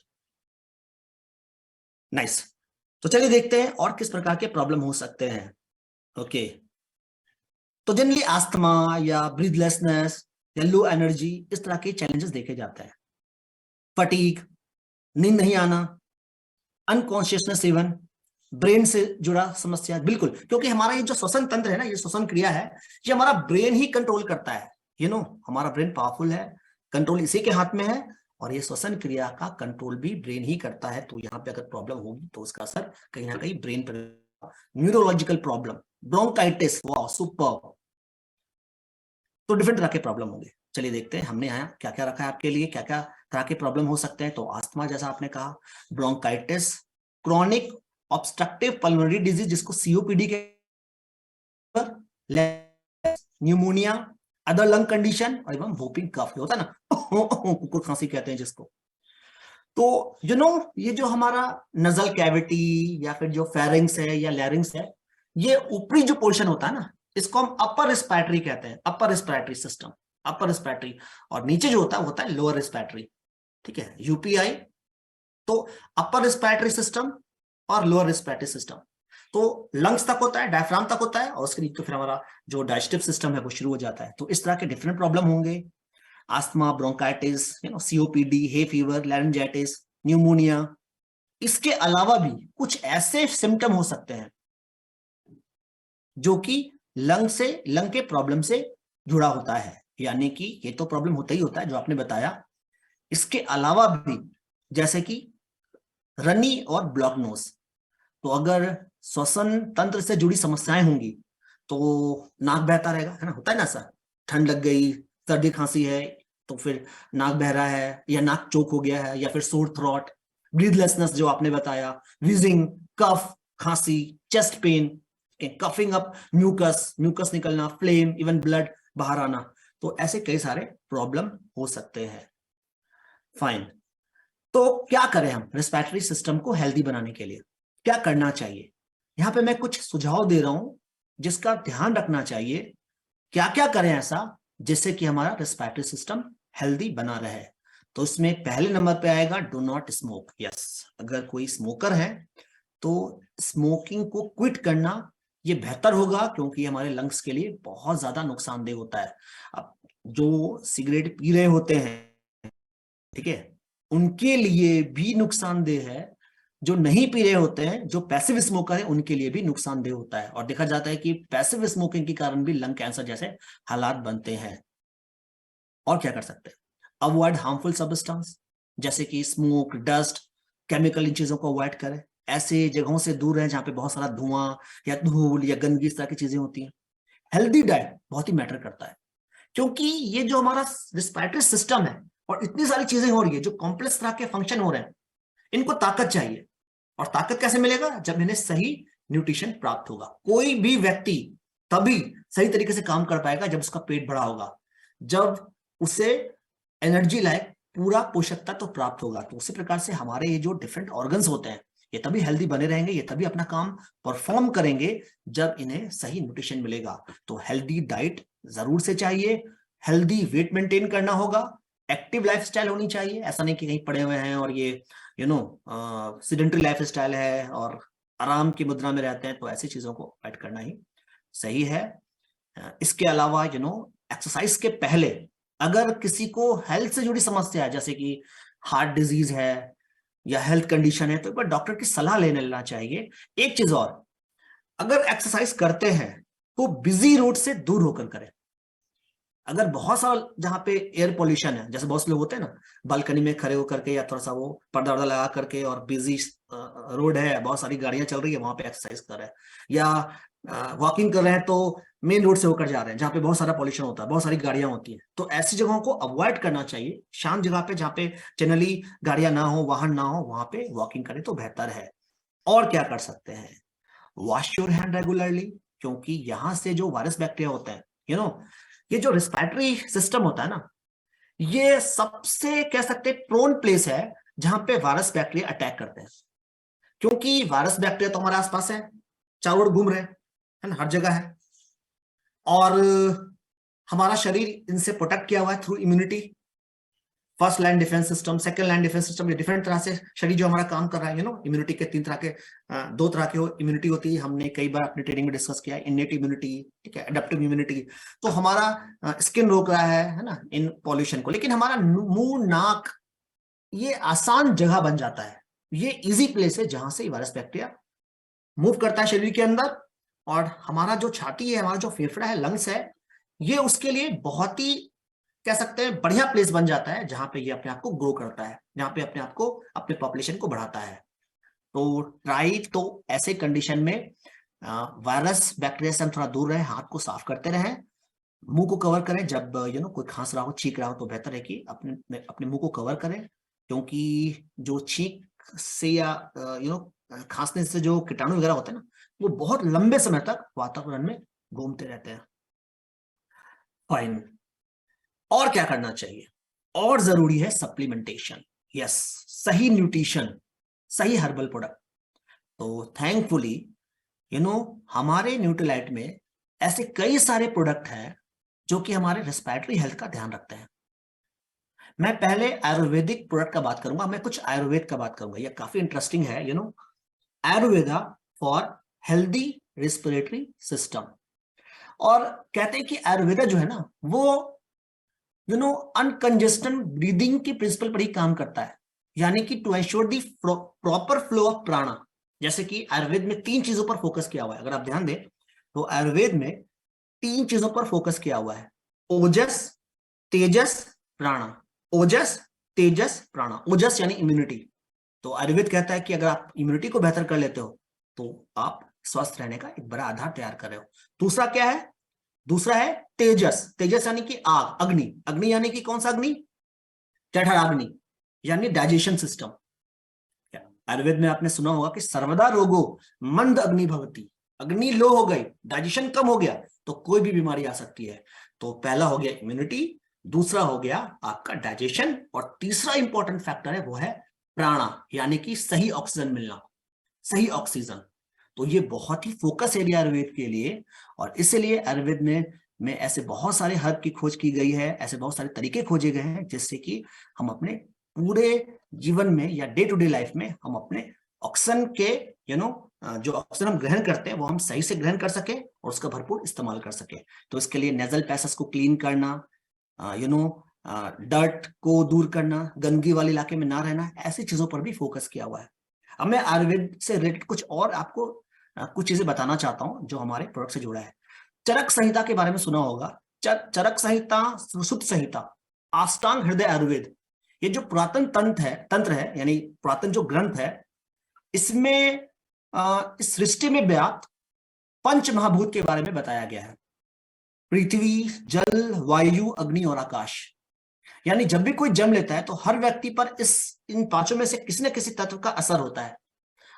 नाइस। तो चलिए देखते हैं और किस प्रकार के प्रॉब्लम हो सकते हैं। ओके, तो जनरली अस्थमा या ब्रीदलेसनेस या लो एनर्जी, इस तरह के चैलेंजेस देखे जाते हैं। फटीग, नींद नहीं आना, अनकॉन्शियसनेस, इवन ब्रेन से जुड़ा समस्या, बिल्कुल, क्योंकि हमारा ये जो श्वसन तंत्र है ना, ये श्वसन क्रिया है, ये हमारा ब्रेन ही कंट्रोल करता है। हमारा ब्रेन पावरफुल है, कंट्रोल इसी के हाथ में है, और ये श्वसन क्रिया का कंट्रोल भी ब्रेन ही करता है। तो यहाँ पे अगर प्रॉब्लम होगी तो उसका असर कहीं ना कहीं ब्रेन पर। न्यूरोलॉजिकल प्रॉब्लम, ब्रोंकाइटिस, वाह सुपर, तो डिफरेंट तरह के प्रॉब्लम होंगे। चलिए देखते हैं हमने यहाँ क्या क्या रखा है आपके लिए, क्या क्या तरह के प्रॉब्लम हो सकते हैं। तो अस्थमा जैसा आपने कहा, bronchitis, chronic obstructive pulmonary disease जिसको सीओपीडी के, न्यूमोनिया, अदर लंग कंडीशन, और एवं वोपिंग कफ होता है ना, कुकुर खांसी कहते हैं जिसको। तो ये जो हमारा नजल कैविटी या फिर जो फेरिंग्स है या लैरिंग्स है, ये ऊपरी जो पोर्शन होता है ना, इसको हम अपर रिस्पिरेटरी कहते हैं, अपर रिस्पिरेटरी सिस्टम, अपर रिस्पिरेटरी, और नीचे जो होता है लोअर रिस्पिरेटरी, ठीक है, यूपीआई। तो अपर रिस्पिरेटरी सिस्टम और लोअर रिस्पिरेटरी सिस्टम, तो लंग्स तक होता है, डायफ्राम तक होता है, और उसके नीचे तो फिर हमारा जो डाइजेस्टिव सिस्टम है वो शुरू हो जाता है। तो इस तरह के डिफरेंट प्रॉब्लम होंगे, asthma, bronchitis, COPD, hay fever, laryngitis, pneumonia. इसके अलावा भी कुछ ऐसे सिम्टम हो सकते हैं जो कि लंग के प्रॉब्लम से जुड़ा होता है, यानी कि ये तो प्रॉब्लम होता ही होता है जो आपने बताया, इसके अलावा भी जैसे कि रनी और ब्लॉक नोज। तो अगर श्वसन तंत्र से जुड़ी समस्याएं होंगी तो नाक बहता रहेगा, है ना, होता है ना सर, ठंड लग गई, सर्दी खांसी है, तो फिर नाक बह रहा है, या नाक चोक हो गया है, या फिर सोर थ्रोट, ब्रीदलेसनेस जो आपने बताया, विजिंग, कफ, खांसी, chest pain, coughing up, mucus निकलना, फ्लेम, इवन ब्लड बाहर आना। तो ऐसे कई सारे प्रॉब्लम हो सकते हैं। फाइन। तो क्या करें हम रेस्पिरेटरी सिस्टम को हेल्दी बनाने के लिए, क्या करना चाहिए? यहां पे मैं कुछ सुझाव दे रहा हूं जिसका ध्यान रखना चाहिए, क्या क्या करें ऐसा जिससे कि हमारा रेस्पिरेटरी सिस्टम हेल्दी बना रहे। तो इसमें पहले नंबर पे आएगा डू नॉट स्मोक। यस, अगर कोई स्मोकर है तो स्मोकिंग को क्विट करना ये बेहतर होगा, क्योंकि हमारे लंग्स के लिए बहुत ज्यादा नुकसानदेह होता है। अब जो सिगरेट पी रहे होते हैं, ठीक है, उनके लिए भी नुकसानदेह है, जो नहीं पी रहे होते हैं, जो पैसिव स्मोकर है उनके लिए भी नुकसानदेह होता है। और देखा जाता है कि पैसिव स्मोकिंग के कारण भी लंग कैंसर जैसे हालात बनते हैं। और क्या कर सकते हैं? अवॉइड हार्मफुल सब्सटेंस जैसे कि स्मोक, डस्ट, केमिकल, इन चीजों को अवॉइड करें। ऐसे जगहों से दूर रहें जहां पे बहुत सारा धुआं या धूल या गंदगी इस तरह की चीजें होती हैं। हेल्दी डाइट बहुत ही मैटर करता है, क्योंकि ये जो हमारा रिस्पिरेटरी सिस्टम है और इतनी सारी चीजें हो रही है, जो कॉम्प्लेक्स तरह के फंक्शन हो रहे हैं, इनको ताकत चाहिए। और ताकत कैसे मिलेगा? जब इन्हें सही न्यूट्रिशन प्राप्त होगा। कोई भी व्यक्ति तभी सही तरीके से काम कर पाएगा जब उसका पेट भरा होगा, जब उसे एनर्जी लायक पूरा पोषक तत्व तो प्राप्त होगा। तो उसी प्रकार से हमारे ये जो डिफरेंट ऑर्गन्स होते हैं, ये तभी हेल्दी बने रहेंगे, ये तभी अपना काम परफॉर्म करेंगे जब इन्हें सही न्यूट्रिशन मिलेगा। तो हेल्दी डाइट जरूर से चाहिए, हेल्दी वेट मेंटेन करना होगा, एक्टिव लाइफस्टाइल होनी चाहिए। ऐसा नहीं कि कहीं पड़े हुए हैं और ये सिडेंटरी लाइफस्टाइल है और आराम की मुद्रा में रहते हैं, तो ऐसी चीजों को अवॉइड करना ही सही है। इसके अलावा एक्सरसाइज के पहले अगर किसी को हेल्थ से जुड़ी समस्या है, जैसे कि हार्ट डिजीज है या हेल्थ कंडीशन है, तो एक बार डॉक्टर की सलाह लेना चाहिए। एक चीज और, अगर एक्सरसाइज करते हैं तो बिजी रोड से दूर होकर करें। अगर बहुत सारा जहां पे एयर पोल्यूशन है, जैसे बहुत से लोग होते हैं ना, बालकनी में खड़े होकर के या थोड़ा सा वो पर्दा वर्दा लगा करके, और बिजी रोड है, बहुत सारी गाड़ियां चल रही है, वहां पे एक्सरसाइज कर रहे हैं या वॉकिंग कर रहे हैं, तो मेन रोड से होकर जा रहे हैं जहाँ पे बहुत सारा पॉल्यूशन होता है, बहुत सारी गाड़ियां होती हैं। तो ऐसी जगहों को अवॉइड करना चाहिए। शांत जगह पे जहाँ पे जनरली गाड़ियां ना हो, वाहन ना हो, वहां पे वॉकिंग करें तो बेहतर है। और क्या कर सकते हैं? वॉश योर हैंड रेगुलरली, क्योंकि यहां से जो वायरस बैक्टीरिया होते हैं, ये जो रिस्पिरेटरी सिस्टम होता है ना, ये सबसे कह सकते हैं प्रोन प्लेस है जहां पे वायरस बैक्टीरिया अटैक करते हैं। क्योंकि वायरस बैक्टीरिया तो हमारे आसपास है, चारों ओर घूम रहे हैं, है ना, हर जगह है। और हमारा शरीर इनसे प्रोटेक्ट किया हुआ है through immunity. First line defence system, second line defence system, ये डिफरेंट तरह से शरीर जो हमारा काम कर रहा है। इम्यूनिटी के तीन तरह के, दो तरह की इम्यूनिटी होती है, हमने कई बार अपनी ट्रेनिंग में डिस्कस किया है। इनेट इम्यूनिटी, ठीक है, एडेप्टिव इम्यूनिटी। तो हमारा स्किन रोक रहा है ना, इन पॉल्यूशन को, लेकिन हमारा मुंह, नाक, ये आसान जगह बन जाता है, ये इजी प्लेस है जहां से वायरस बैक्टीरिया मूव करता है शरीर के अंदर। और हमारा जो छाती है, हमारा जो फेफड़ा है, लंग्स है, ये उसके लिए बहुत ही कह सकते हैं बढ़िया प्लेस बन जाता है, जहां पे ये अपने आप को ग्रो करता है, जहां पे अपने आप को, अपने पॉपुलेशन को बढ़ाता है। तो ट्राई तो ऐसे कंडीशन में वायरस बैक्टीरिया से हम थोड़ा दूर रहे, हाथ को साफ करते रहें, मुंह को कवर करें। जब कोई खांस रहा हो, छींक रहा हो, तो बेहतर है कि अपने अपने मुंह को कवर करें, क्योंकि जो छींक से या खांसने से जो कीटाणु वगैरह होते हैं ना, वो बहुत लंबे समय तक वातावरण में घूमते रहते हैं। फाइन। और क्या करना चाहिए? और जरूरी है सप्लीमेंटेशन। यस, सही न्यूट्रिशन, सही हर्बल प्रोडक्ट। तो थैंकफुली हमारे न्यूट्रीलाइट में ऐसे कई सारे प्रोडक्ट हैं जो कि हमारे रेस्पिरेटरी हेल्थ का ध्यान रखते हैं। मैं पहले आयुर्वेदिक प्रोडक्ट का बात करूंगा, मैं कुछ आयुर्वेद का बात करूंगा, ये काफी इंटरेस्टिंग है। Ayurveda for healthy respiratory system. और कहते हैं कि आयुर्वेदा जो है ना, वो अनकंजेस्टेड ब्रीदिंग की प्रिंसिपल पर ही काम करता है, यानी कि to ensure the proper flow of prana. जैसे कि आयुर्वेद में तीन चीजों पर फोकस किया हुआ है, अगर आप ध्यान दें तो आयुर्वेद में तीन चीजों पर फोकस किया हुआ है: ओजस, तेजस, प्राणा। ओजस, तेजस, प्राणा। ओजस यानी इम्यूनिटी। तो आयुर्वेद कहता है कि अगर आप इम्यूनिटी को बेहतर कर लेते हो तो आप स्वस्थ रहने का एक बड़ा आधार तैयार कर रहे हो। दूसरा क्या है? दूसरा है तेजस। तेजस यानी कि आग, अग्नि। अग्नि यानी कि कौन सा अग्नि? जठराग्नि, यानी डाइजेशन सिस्टम। आयुर्वेद में आपने सुना होगा कि सर्वदा रोगो मंद अग्नि भवती। अग्नि लो हो गई, डाइजेशन कम हो गया, तो कोई भी बीमारी आ सकती है। तो पहला हो गया इम्यूनिटी, दूसरा हो गया आपका डाइजेशन, और तीसरा इंपॉर्टेंट फैक्टर है वो है प्राणा, यानी कि सही ऑक्सीजन मिलना, सही ऑक्सीजन। तो ये बहुत ही फोकस एरिया आयुर्वेद के लिए। और इसीलिए आयुर्वेद में ऐसे बहुत सारे हर्ब की खोज की गई है, ऐसे बहुत सारे तरीके खोजे गए हैं जिससे कि हम अपने पूरे जीवन में या डे टू डे लाइफ में हम अपने ऑक्सीजन के जो ऑक्सीजन हम ग्रहण करते हैं वो हम सही से ग्रहण कर सके और उसका भरपूर इस्तेमाल कर सके। तो इसके लिए नेजल पैसेज को क्लीन करना, डर्ट को दूर करना, गंदगी वाले इलाके में ना रहना, ऐसी चीजों पर भी फोकस किया हुआ है। अब मैं आयुर्वेद से रिलेटेड कुछ और आपको कुछ चीजें बताना चाहता हूं जो हमारे प्रोडक्ट से जुड़ा है। चरक संहिता के बारे में सुना होगा। चरक संहिता, सुश्रुत संहिता, अष्टांग हृदय आयुर्वेद, ये जो पुरातन तंत्र है यानी पुरातन जो ग्रंथ है, इसमें इस सृष्टि में व्याप्त पंच महाभूत के बारे में बताया गया है। पृथ्वी, जल, वायु, अग्नि और आकाश। यानी जब भी कोई जन्म लेता है तो हर व्यक्ति पर इन पांचों में से किसी न किसी तत्व का असर होता है।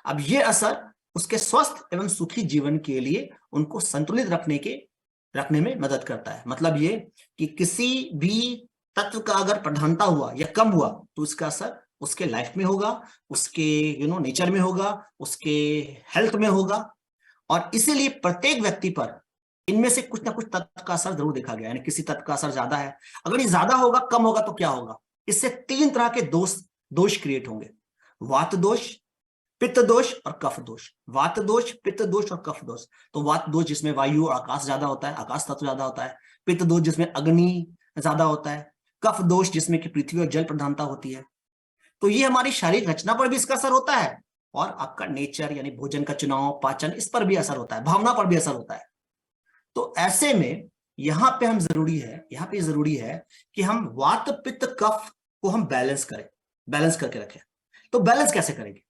अब ये असर उसके स्वस्थ एवं सुखी जीवन के लिए उनको संतुलित रखने में मदद करता है। मतलब ये कि किसी भी तत्व का अगर प्रधानता हुआ या कम हुआ तो उसका असर उसके लाइफ में होगा, उसके नेचर में होगा, उसके हेल्थ में होगा। और इसीलिए प्रत्येक व्यक्ति पर इनमें से कुछ ना कुछ तत्व का असर जरूर देखा गया है। किसी तत्व का असर ज्यादा है, अगर ये ज्यादा होगा, कम होगा तो क्या होगा? इससे 3 तरह के दोष क्रिएट होंगे: वात दोष, पित्त दोष और कफ दोष। वात दोष, पित्त दोष और कफ दोष। तो वात दोष जिसमें वायु और आकाश ज्यादा होता है, आकाश तत्व ज्यादा होता है। पित्त दोष जिसमें अग्नि ज्यादा होता है। कफ दोष जिसमें कि पृथ्वी और जल प्रधानता होती है। तो ये हमारी शारीरिक रचना पर भी इसका असर होता है, और आपका नेचर यानी भोजन का चुनाव, पाचन, इस पर भी असर होता है, भावना पर भी असर होता है। तो ऐसे में यहाँ पे जरूरी है कि हम वात पित्त कफ को हम बैलेंस करके रखें। तो बैलेंस कैसे करेंगे?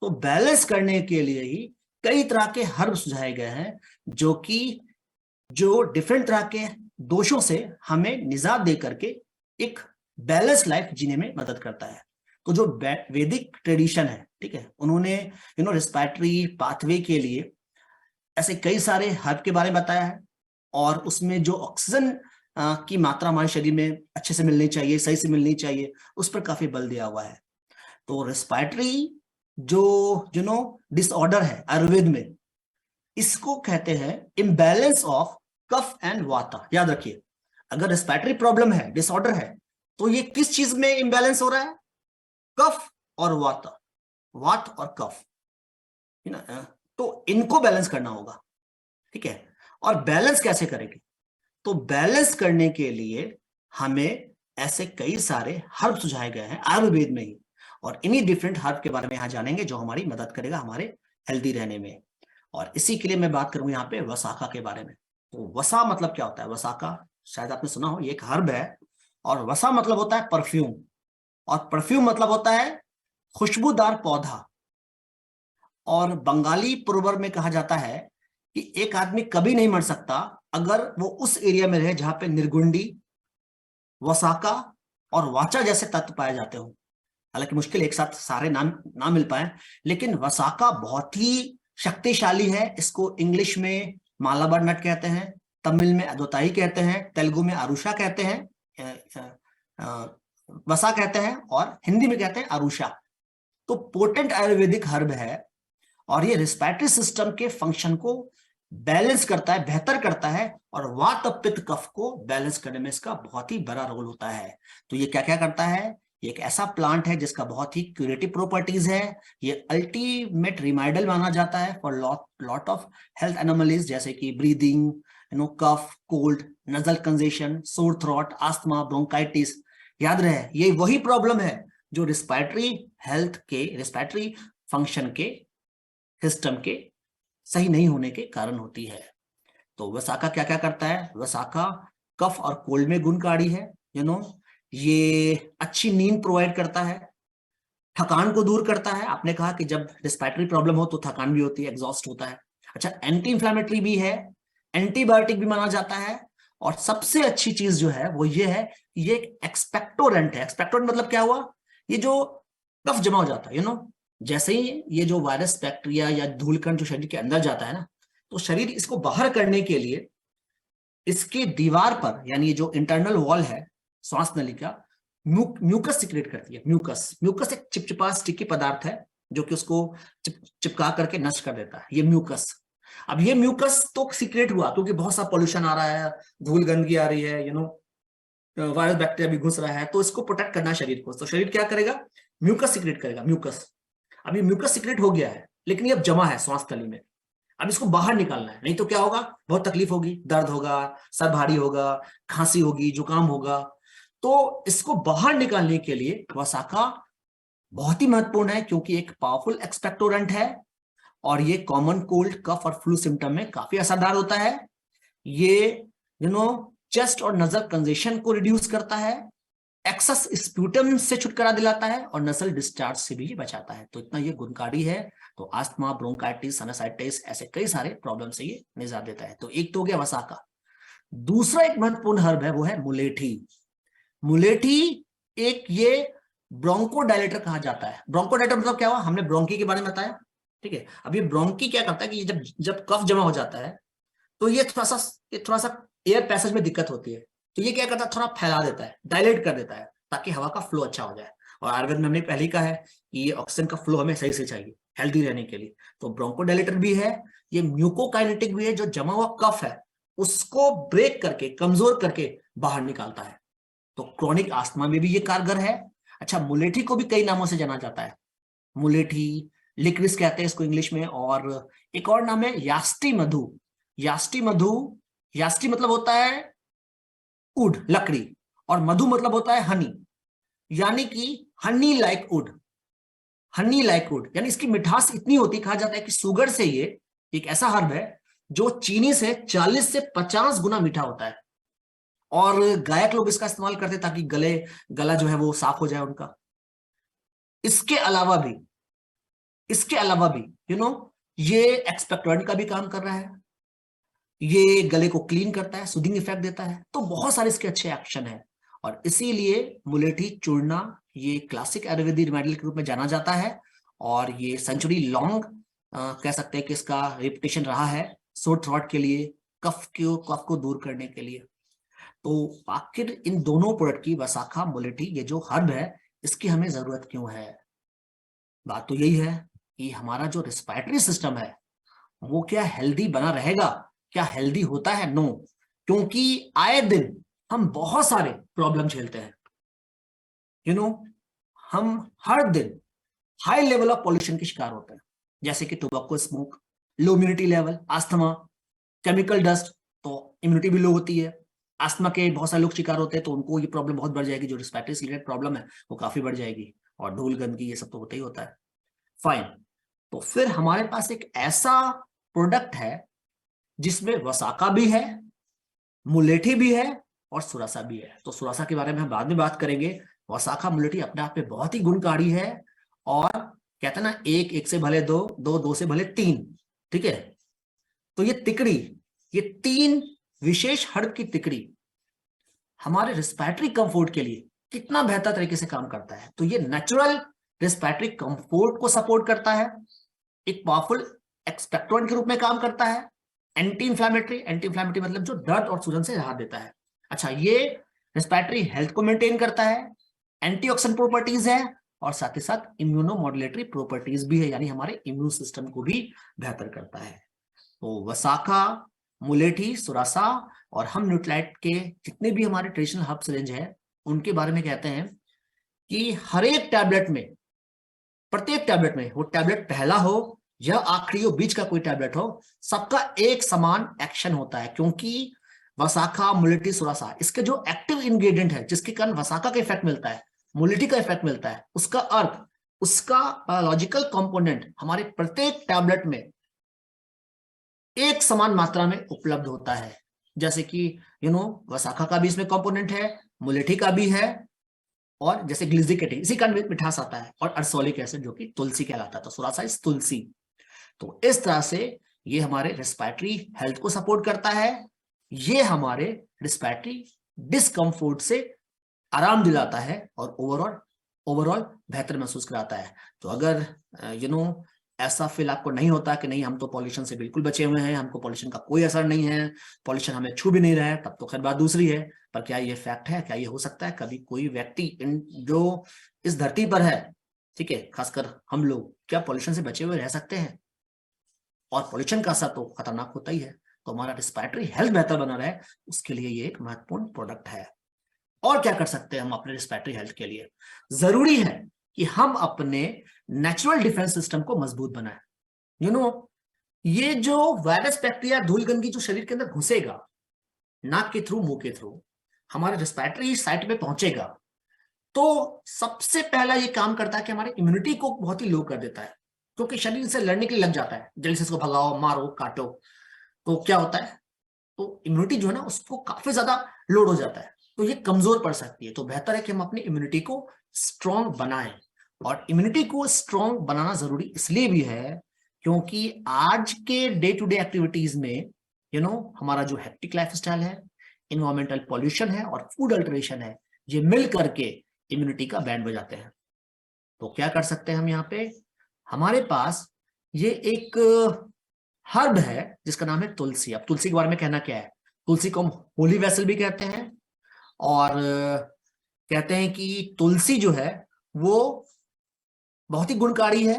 तो बैलेंस करने के लिए ही कई तरह के हर्ब सुझाए गए हैं, जो डिफरेंट तरह के दोषों से हमें निजात दे करके एक बैलेंस लाइफ जीने में मदद करता है। तो जो वैदिक ट्रेडिशन है, ठीक है, उन्होंने रेस्पिरेटरी पाथवे के लिए ऐसे कई सारे हर्ब के बारे में बताया है, और उसमें जो ऑक्सीजन की मात्रा हमारे शरीर में अच्छे से मिलनी चाहिए, सही से मिलनी चाहिए, उस पर काफी बल दिया हुआ है। तो रेस्पिरेटरी जो डिसऑर्डर है आयुर्वेद में, इसको कहते हैं इम्बैलेंस ऑफ कफ एंड वाता। याद रखिए, अगर रेस्पिरेटरी प्रॉब्लम है, डिसऑर्डर है, तो ये किस चीज में इम्बैलेंस हो रहा है? कफ और वाता, वात और कफ, है ना। तो इनको बैलेंस करना होगा, ठीक है। और बैलेंस कैसे करेंगे? तो बैलेंस करने के लिए हमें ऐसे कई सारे हर्ब सुझाए गए हैं आयुर्वेद में ही, और इन्हीं डिफरेंट हर्ब के बारे में यहां जानेंगे जो हमारी मदद करेगा हमारे हेल्दी रहने में। और इसी के लिए मैं बात करूंगा यहाँ पे वसाका के बारे में। तो वसा मतलब क्या होता है? वसाका शायद आपने सुना हो, ये एक हर्ब है, और वसा मतलब होता है परफ्यूम, और परफ्यूम मतलब होता है खुशबूदार पौधा। और बंगाली प्रोवर्ब में कहा जाता है कि एक आदमी कभी नहीं मर सकता अगर वो उस एरिया में रहे जहां पे निर्गुंडी, वसाका और वाचा जैसे तत्व पाए जाते हो। हालांकि मुश्किल एक साथ सारे नाम ना मिल पाए, लेकिन वसाका बहुत ही शक्तिशाली है। इसको इंग्लिश में मालाबार नट कहते हैं, तमिल में अदोताई कहते हैं, तेलुगु में आरुषा कहते हैं, वसा कहते हैं, और हिंदी में कहते हैं आरुषा। तो पोटेंट आयुर्वेदिक हर्ब है, और ये रेस्पिरेटरी सिस्टम के फंक्शन को बैलेंस करता है, बेहतर करता है, और वात पित्त कफ को बैलेंस करने में इसका बहुत ही बड़ा रोल होता है। तो ये क्या क्या करता है? ये एक ऐसा प्लांट है जिसका बहुत ही क्यूरेटिव प्रॉपर्टीज है। ये अल्टीमेट रिमाइडल माना जाता है for lot of health anomalies, जैसे कि breathing, cough, cold, nasal congestion, sore throat, asthma, bronchitis. याद रहे, ये वही प्रॉब्लम है जो रेस्पिरेटरी फंक्शन के सिस्टम के सही नहीं होने के कारण होती है। तो वसाका क्या क्या करता है? वसाका कफ और कोल्ड में गुणकारी है, ये अच्छी नींद प्रोवाइड करता है, थकान को दूर करता है। आपने कहा कि जब रेस्पिरेटरी प्रॉब्लम हो तो थकान भी होती है, एग्जॉस्ट होता है। अच्छा, एंटी इंफ्लेमेटरी भी है, एंटीबायोटिक भी माना जाता है, और सबसे अच्छी चीज जो है वो ये है, ये एक एक्सपेक्टोरेंट है। एक्सपेक्टोरेंट मतलब क्या हुआ? ये जो कफ जमा हो जाता है, जैसे ही ये जो वायरस, बैक्टीरिया या धूलकण जो शरीर के अंदर जाता है ना, तो शरीर इसको बाहर करने के लिए इसके दीवार पर, यानी ये जो इंटरनल वॉल है श्वास नली का, म्यूकस सिक्रेट करती है। म्यूकस एक चिपचिपा स्टिकी पदार्थ है जो कि उसको चिपका करके नष्ट कर देता है, ये म्यूकस। अब ये म्यूकस तो सिक्रेट हुआ क्योंकि बहुत सा पोल्यूशन आ रहा है, धूल गंदगी आ रही है, वायरस बैक्टीरिया भी घुस रहा है, तो इसको प्रोटेक्ट करना है शरीर को। तो शरीर क्या करेगा? म्यूकस सिक्रेट करेगा, म्यूकस। अब ये म्यूकस सिक्रेट हो गया है, लेकिन ये अब जमा है श्वास नली में, अब इसको बाहर निकालना है, नहीं तो क्या होगा? बहुत तकलीफ होगी, दर्द होगा, सर भारी होगा, खांसी होगी, जुकाम होगा। तो इसको बाहर निकालने के लिए वसाका बहुत ही महत्वपूर्ण है, क्योंकि एक पावरफुल एक्सपेक्टोरेंट है, और ये कॉमन कोल्ड, कफ और फ्लू सिम्टम में काफी असरदार होता है। ये चेस्ट और नजल कंजेशन को रिड्यूस करता है, एक्सेस स्प्यूटम से छुटकारा दिलाता है और नसल डिस्चार्ज से भी बचाता है। तो इतना ये गुणकारी है। तो आस्थमा, ब्रोंकाइटिस, साइनसाइटिस, ऐसे कई सारे प्रॉब्लम से ये निजात देता है। तो एक तो हो गया वसाका। दूसरा एक महत्वपूर्ण हर्ब है, वो है मुलेठी। मुलेठी एक ये ब्रोंकोडायलेटर कहा जाता है। ब्रोंकोडायलेटर मतलब क्या हुआ, हमने ब्रोंकी के बारे में बताया, ठीक है। अब ये ब्रोंकी क्या करता है कि जब जब कफ जमा हो जाता है तो ये थोड़ा सा एयर पैसेज में दिक्कत होती है, तो ये क्या करता है, थोड़ा फैला देता है, डायलेट कर देता है, ताकि हवा का फ्लो अच्छा हो जाए। और आयुर्वेद में हमने पहले ही कहा है कि ये ऑक्सीजन का फ्लो हमें सही से चाहिए हेल्दी रहने के लिए। तो ब्रोंकोडायलेटर भी है, ये म्यूकोकाइनेटिक भी है, जो जमा हुआ कफ है उसको ब्रेक करके, कमजोर करके बाहर निकालता है। तो क्रॉनिक आस्थमा में भी ये कारगर है। अच्छा, मुलेठी को भी कई नामों से जाना जाता है। मुलेठी, लिक्रिस कहते हैं इसको इंग्लिश में, और एक और नाम है यास्टी मधु। यास्टी मधु, यास्टी मतलब होता है वुड, लकड़ी, और मधु मतलब होता है हनी, यानी कि Honey like would. Honey like would यानी इसकी मिठास इतनी होती, कहा जाता है कि शुगर से ये एक ऐसा हर्ब है जो चीनी से 40 से 50 गुना मीठा होता है। और गायक लोग इसका इस्तेमाल करते ताकि गला जो है वो साफ हो जाए उनका। इसके अलावा भी यू नो ये एक्सपेक्टोरेंट का भी काम कर रहा है, ये गले को क्लीन करता है, सूदिंग इफेक्ट देता है। तो बहुत सारे इसके अच्छे एक्शन है, और इसीलिए मुलेठी चूर्णा ये क्लासिक आयुर्वेदिक रेमेडी के रूप में जाना जाता है। और ये सेंचुरी लॉन्ग कह सकते हैं कि इसका रेपुटेशन रहा है सोर थ्रॉट के लिए, कफ को दूर करने के लिए। तो आखिर इन दोनों प्रोडक्ट की, वसाखा, मुलेठी, ये जो हर्ब है, इसकी हमें जरूरत क्यों है? बात तो यही है कि हमारा जो रेस्पिरेटरी सिस्टम है वो क्या हेल्दी बना रहेगा, क्या हेल्दी होता है? नो। क्योंकि आए दिन हम बहुत सारे प्रॉब्लम झेलते हैं, हम हर दिन हाई लेवल ऑफ पॉल्यूशन के शिकार होते हैं, जैसे कि टोबैको स्मोक, लो immunity level, asthma, chemical dust, तो इम्यूनिटी भी लो होती है। अस्थमा के बहुत सारे लोग शिकार होते हैं, तो उनको ये प्रॉब्लम बहुत बढ़ जाएगी, जो रेस्पिरेटरी से रिलेटेड प्रॉब्लम है वो काफी बढ़ जाएगी। और धूल, गंदगी, ये सब तो होता ही होता है। फाइन। तो फिर हमारे पास एक ऐसा प्रोडक्ट है जिसमें वसाका भी है, मुलेठी भी है, और सुरासा भी है। तो सुरासा के बारे में हम बाद में बात करेंगे। वसाखा, मुलेठी अपने आप में बहुत ही गुणकारी है, और कहते हैं ना, एक एक से भले दो, दो दो से भले तीन, ठीक है। तो ये तिकड़ी, ये तीन विशेष हर्ब की तिकड़ी हमारे रेस्पिरेटरी कंफर्ट के लिए कितना बेहतर तरीके से काम करता है। तो ये नेचुरल रेस्पिरेटरी कंफर्ट को सपोर्ट करता है, एक पावरफुल एक्सपेक्टोरेंट के रूप में काम करता है, एंटी इंफ्लेमेटरी मतलब जो दर्द और सूजन से राहत देता है। अच्छा, ये रेस्पिरेटरी हेल्थ को मेंटेन करता है, एंटीऑक्सीडेंट प्रॉपर्टीज है, और साथ ही साथ इम्यूनोमॉड्यूलेटरी प्रॉपर्टीज भी है, यानी हमारे इम्यून सिस्टम को भी बेहतर करता है। तो वसाखा, मुलेठी, सुरासा और हम न्यूट्राइट के जितने भी हमारे ट्रेडिशनल हर्ब्स रेंज है, उनके बारे में कहते हैं कि हर एक टैबलेट में, प्रत्येक टैबलेट में, वो टैबलेट पहला हो या आखिरी हो, बीच का कोई टैबलेट हो, सबका एक समान एक्शन होता है। क्योंकि वसाखा, मुलेठी, सुरासा, इसके जो एक्टिव इंग्रेडिएंट है, जिसके कारण वसाखा का इफेक्ट मिलता है, मुलेठी का इफेक्ट मिलता है, उसका अर्थ, उसका बायोलॉजिकल कंपोनेंट हमारे प्रत्येक टैबलेट में एक समान मात्रा में उपलब्ध होता है। जैसे कि वसाखा का भी इसमें कंपोनेंट है, मुलेठी का भी है, और जैसे ग्लिजिक एसिड, इसी कारण मिठास आता है, और अर्सोलिक एसिड जो कि तुलसी कहलाता है। तो सुरासा इज तुलसी। तो इस तरह से ये हमारे रेस्पिरेटरी हेल्थ को सपोर्ट करता है, ये हमारे रेस्पिरेटरी डिस्कम्फोर्ट से आराम दिलाता है, और ओवरऑल बेहतर महसूस कराता है। तो अगर ऐसा फील आपको नहीं होता कि नहीं, हम तो पॉल्यूशन से बिल्कुल बचे हुए हैं, हमको पॉल्यूशन का कोई असर नहीं है, पॉल्यूशन हमें छू भी नहीं रहा है, तब तो खैर बात दूसरी है। पर क्या ये फैक्ट है? क्या ये हो सकता है कभी कोई व्यक्ति जो इस धरती पर है, ठीक है, खासकर हम लोग, क्या पॉल्यूशन से बचे हुए रह सकते हैं? और पॉल्यूशन का असर तो खतरनाक होता ही है। तो हमारा रेस्पिरेटरी हेल्थ बेहतर बना रहे, उसके लिए ये एक महत्वपूर्ण प्रोडक्ट है। और क्या कर सकते हैं हम अपने रेस्पिरेटरी हेल्थ के लिए? जरूरी है कि हम अपने नेचुरल डिफेंस सिस्टम को मजबूत बनाएं। ये जो वायरस, बैक्टीरिया, धूल, गंदगी जो शरीर के अंदर घुसेगा, नाक के थ्रू, मुंह के थ्रू हमारे रेस्पिरेटरी साइट में पहुंचेगा, तो सबसे पहला ये काम करता है कि हमारी इम्यूनिटी को बहुत ही लो कर देता है, क्योंकि शरीर से लड़ने के लिए लग जाता है, जल्दी से इसको भगाओ, मारो, काटो। तो क्या होता है, तो इम्यूनिटी जो है ना, उसको काफी ज्यादा लोड हो जाता है। तो ये कमजोर पड़ सकती है। तो बेहतर है कि हम अपनी इम्यूनिटी को स्ट्रॉन्ग बनाएं। और इम्यूनिटी को स्ट्रॉन्ग बनाना जरूरी इसलिए भी है क्योंकि आज के डे टू डे एक्टिविटीज में हमारा जो हेक्टिक लाइफस्टाइल है, इन्वायरमेंटल पॉल्यूशन है और फूड अल्टरेशन है, ये मिल करके इम्यूनिटी का बैंड बजाते हैं। तो क्या कर सकते हैं हम यहाँ पे, हमारे पास ये एक हर्ब है जिसका नाम है तुलसी। अब तुलसी के बारे में कहना क्या है, तुलसी को हम होली वेसल भी कहते हैं और कहते हैं कि तुलसी जो है वो बहुत ही गुणकारी है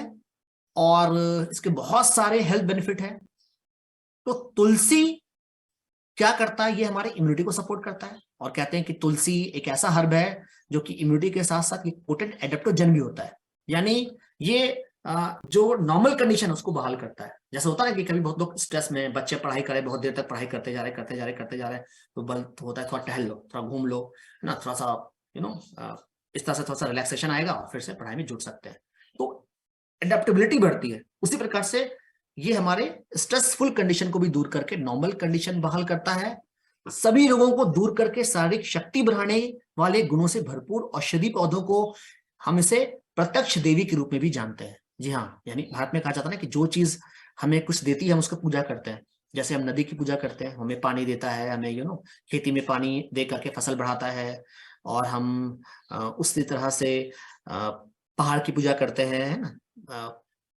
और इसके बहुत सारे हेल्थ बेनिफिट हैं। तो तुलसी क्या करता है, ये हमारे इम्यूनिटी को सपोर्ट करता है और कहते हैं कि तुलसी एक ऐसा हर्ब है जो कि इम्यूनिटी के साथ साथ एक पोटेंट एडेप्टोजन भी होता है। यानी ये जो नॉर्मल कंडीशन है उसको बहाल करता है। जैसे होता है कि कभी बहुत लोग स्ट्रेस में, बच्चे पढ़ाई करें, बहुत देर तक पढ़ाई करते जा रहे, तो बल तो होता है थोड़ा टहल लो, थोड़ा घूम लो, है ना, थोड़ा सा इस तरह से थोड़ा सा रिलैक्सेशन आएगा और फिर से पढ़ाई में जुट सकते हैं। तो एडेप्टेबिलिटी बढ़ती है। उसी प्रकार से ये हमारे स्ट्रेसफुल कंडीशन को भी दूर करके नॉर्मल कंडीशन बहाल करता है। सभी रोगों को दूर करके शारीरिक शक्ति बढ़ाने वाले गुणों से भरपूर औषधि पौधों को हम इसे प्रत्यक्ष देवी के रूप में भी जानते हैं। जी हाँ, यानी भारत में कहा जाता है ना कि जो चीज हमें कुछ देती है हम उसका पूजा करते हैं। जैसे हम नदी की पूजा करते हैं, हमें पानी देता है, हमें खेती में पानी दे करके फसल बढ़ाता है। और हम उसी तरह से पहाड़ की पूजा करते हैं, है ना,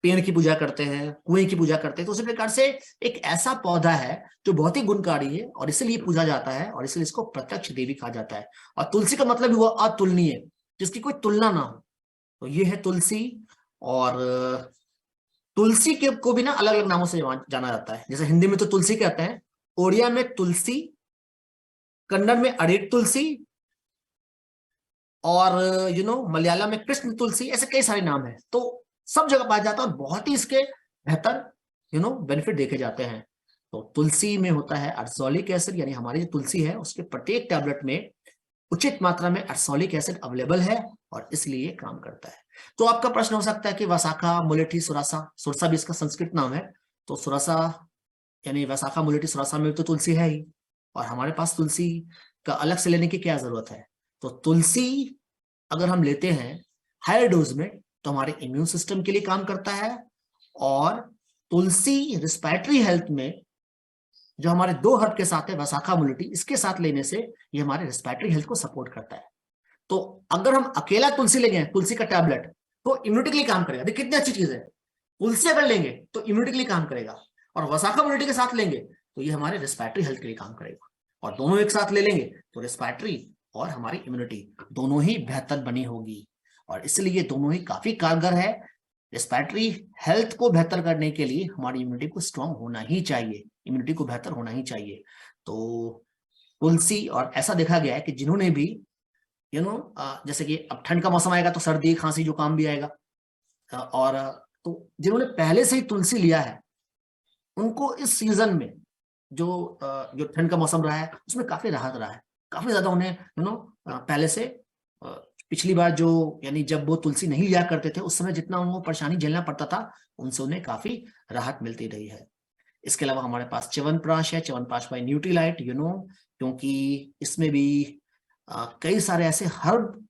पेड़ की पूजा करते हैं, कुएं की पूजा करते हैं। तो उसी प्रकार से एक ऐसा पौधा है जो बहुत ही गुणकारी है और इसलिए पूजा जाता है और इसलिए इसको प्रत्यक्ष देवी कहा जाता है। और तुलसी का मतलब हुआ अतुलनीय, जिसकी कोई तुलना ना हो। तो ये है तुलसी। और तुलसी के को भी ना अलग अलग नामों से जाना जाता है। जैसे हिंदी में तो तुलसी कहते हैं, ओडिया में तुलसी, कन्नड़ में अरेट तुलसी और मलयालम में कृष्ण तुलसी, ऐसे कई सारे नाम हैं। तो सब जगह पाया जाता है और बहुत ही इसके बेहतर बेनिफिट देखे जाते हैं। तो तुलसी में होता है अर्सोलिक एसिड, यानी हमारी जो तुलसी है उसके प्रत्येक टैबलेट में उचित मात्रा में अर्सोलिक एसिड अवेलेबल है और इसलिए काम करता है। तो आपका प्रश्न हो सकता है कि वसाखा मुलेठी सुरासा, सुरसा भी इसका संस्कृत नाम है। तो सुरासा यानी वसाखा मुलेठी सुरासा में तो तुलसी है ही, और हमारे पास तुलसी का अलग से लेने की क्या जरूरत है। तो तुलसी अगर हम लेते हैं हायर डोज में तो हमारे इम्यून सिस्टम के लिए काम करता है। और तुलसी रिस्पायरेटरी हेल्थ में जो हमारे दो हर्ब के साथ है वसाखा मुलेठी, इसके साथ लेने से ये हमारे रिस्पायरेटरी हेल्थ को सपोर्ट करता है। तो अगर हम अकेला तुलसी लेंगे, तुलसी का टैबलेट, तो इम्यूनिटी के लिए काम करेगा। देखिए कितनी अच्छी चीज है, तुलसी अगर लेंगे तो इम्यूनिटी के लिए काम करेगा और वसाखा मुलेठी के साथ लेंगे तो ये हमारे रिस्पायरेटरी हेल्थ के लिए काम करेगा। और दोनों एक साथ ले लेंगे तो रिस्पायरेटरी और हमारी इम्यूनिटी दोनों ही बेहतर बनी होगी। और इसलिए ये दोनों ही काफी कारगर है। रेस्पिरेटरी हेल्थ को बेहतर करने के लिए हमारी इम्यूनिटी को स्ट्रांग होना ही चाहिए, इम्यूनिटी को बेहतर होना ही चाहिए। तो तुलसी, और ऐसा देखा गया है कि जिन्होंने भी जैसे कि अब ठंड का मौसम आएगा तो सर्दी खांसी जुकाम भी आएगा, और तो जिन्होंने पहले से ही तुलसी लिया है उनको इस सीजन में जो ठंड का मौसम रहा है उसमें काफी राहत रहा है। काफी ज्यादा उन्हें पहले से पिछली बार जो यानी जब वो तुलसी नहीं लिया करते थे उस समय जितना उनको परेशानी झेलना पड़ता था उनसे उन्हें काफी राहत मिलती रही है। इसके अलावा हमारे पास च्यवनप्राश है, च्यवनप्राश बाय न्यूट्रीलाइट, क्योंकि इसमें भी कई सारे ऐसे हर्ब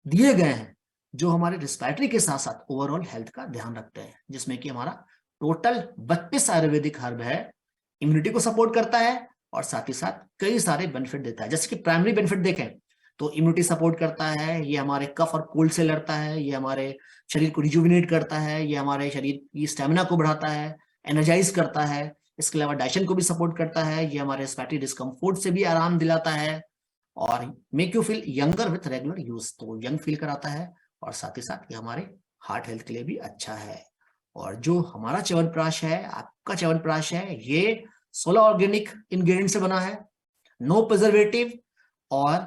दिए गए हैं जो हमारे रिस्पायरेटरी के साथ साथ ओवरऑल हेल्थ का ध्यान रखते हैं, जिसमें कि हमारा टोटल 32 आयुर्वेदिक हर्ब है, इम्यूनिटी को सपोर्ट करता है और साथ ही साथ कई सारे बेनिफिट देता है। जैसे कि प्राइमरी बेनिफिट देखें तो इम्यूनिटी सपोर्ट करता है, ये हमारे कफ और कोल्ड से लड़ता है, ये हमारे शरीर को रिजुविनेट करता है, ये हमारे शरीर की स्टेमिना को बढ़ाता है, एनर्जाइज करता है। इसके अलावा डाइजेशन को भी सपोर्ट करता है, ये हमारे रेस्पिरेटरी डिस्कम्फोर्ट से भी आराम दिलाता है और make you feel younger with regular use, तो यंग फील कराता है। और साथ ही साथ ये हमारे हार्ट हेल्थ के लिए भी अच्छा है। और जो हमारा च्यवनप्राश है, आपका च्यवनप्राश है, ये 16 ऑर्गेनिक इंग्रेडिएंट से बना है, नो प्रिजर्वेटिव और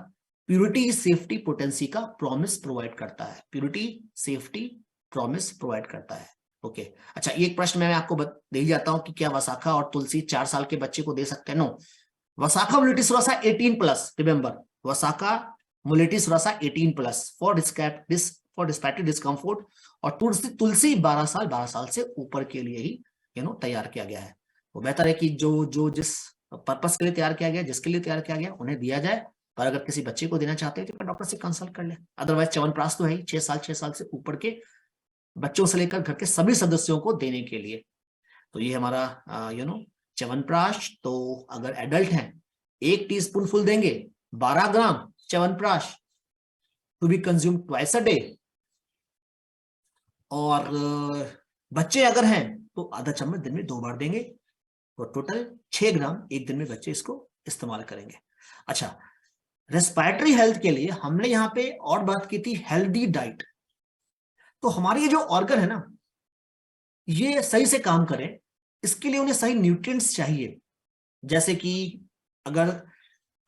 प्यूरिटी सेफ्टी पोटेंसी का प्रॉमिस प्रोवाइड करता है, प्यूरिटी सेफ्टी प्रॉमिस प्रोवाइड करता है। ओके अच्छा, ये एक प्रश्न मैं आपको दे जाता हूं कि क्या वसाखा और तुलसी 4 साल के बच्चे को दे सकते हैं? नो, वसाखा मुलेटी सुरासा 18+, रिमेंबर वसाखा मुलेटी सुरासा 18+ फॉर रिस्पिरेटरी डिस्कम्फोर्ट, और तुलसी 12 साल से ऊपर के लिए ही तैयार किया गया है। तो बेहतर है कि जो जिस पर्पस के लिए तैयार किया गया, जिसके लिए तैयार किया गया, उन्हें दिया जाए पर अगर किसी बच्चे को देना चाहते हैं तो डॉक्टर से कंसल्ट कर ले। अदरवाइज च्यवनप्राश तो है ही 6 साल से ऊपर के बच्चों से लेकर घर के सभी सदस्यों को देने के लिए। तो ये हमारा च्यवनप्राश। तो अगर एडल्ट हैं 1 टीस्पून फुल देंगे, 12 gram chyawanprash to be consume twice a day. और बच्चे अगर हैं तो आधा चम्मच दिन में 2 बार देंगे, तो टोटल 6 ग्राम एक दिन में बच्चे इसको इस्तेमाल करेंगे। अच्छा, रेस्पिरेटरी हेल्थ के लिए हमने यहाँ पे और बात की थी हेल्दी डाइट। तो हमारे ये जो ऑर्गन है ना, ये सही से काम करे, इसके लिए उन्हें सही न्यूट्रिएंट्स चाहिए। जैसे कि अगर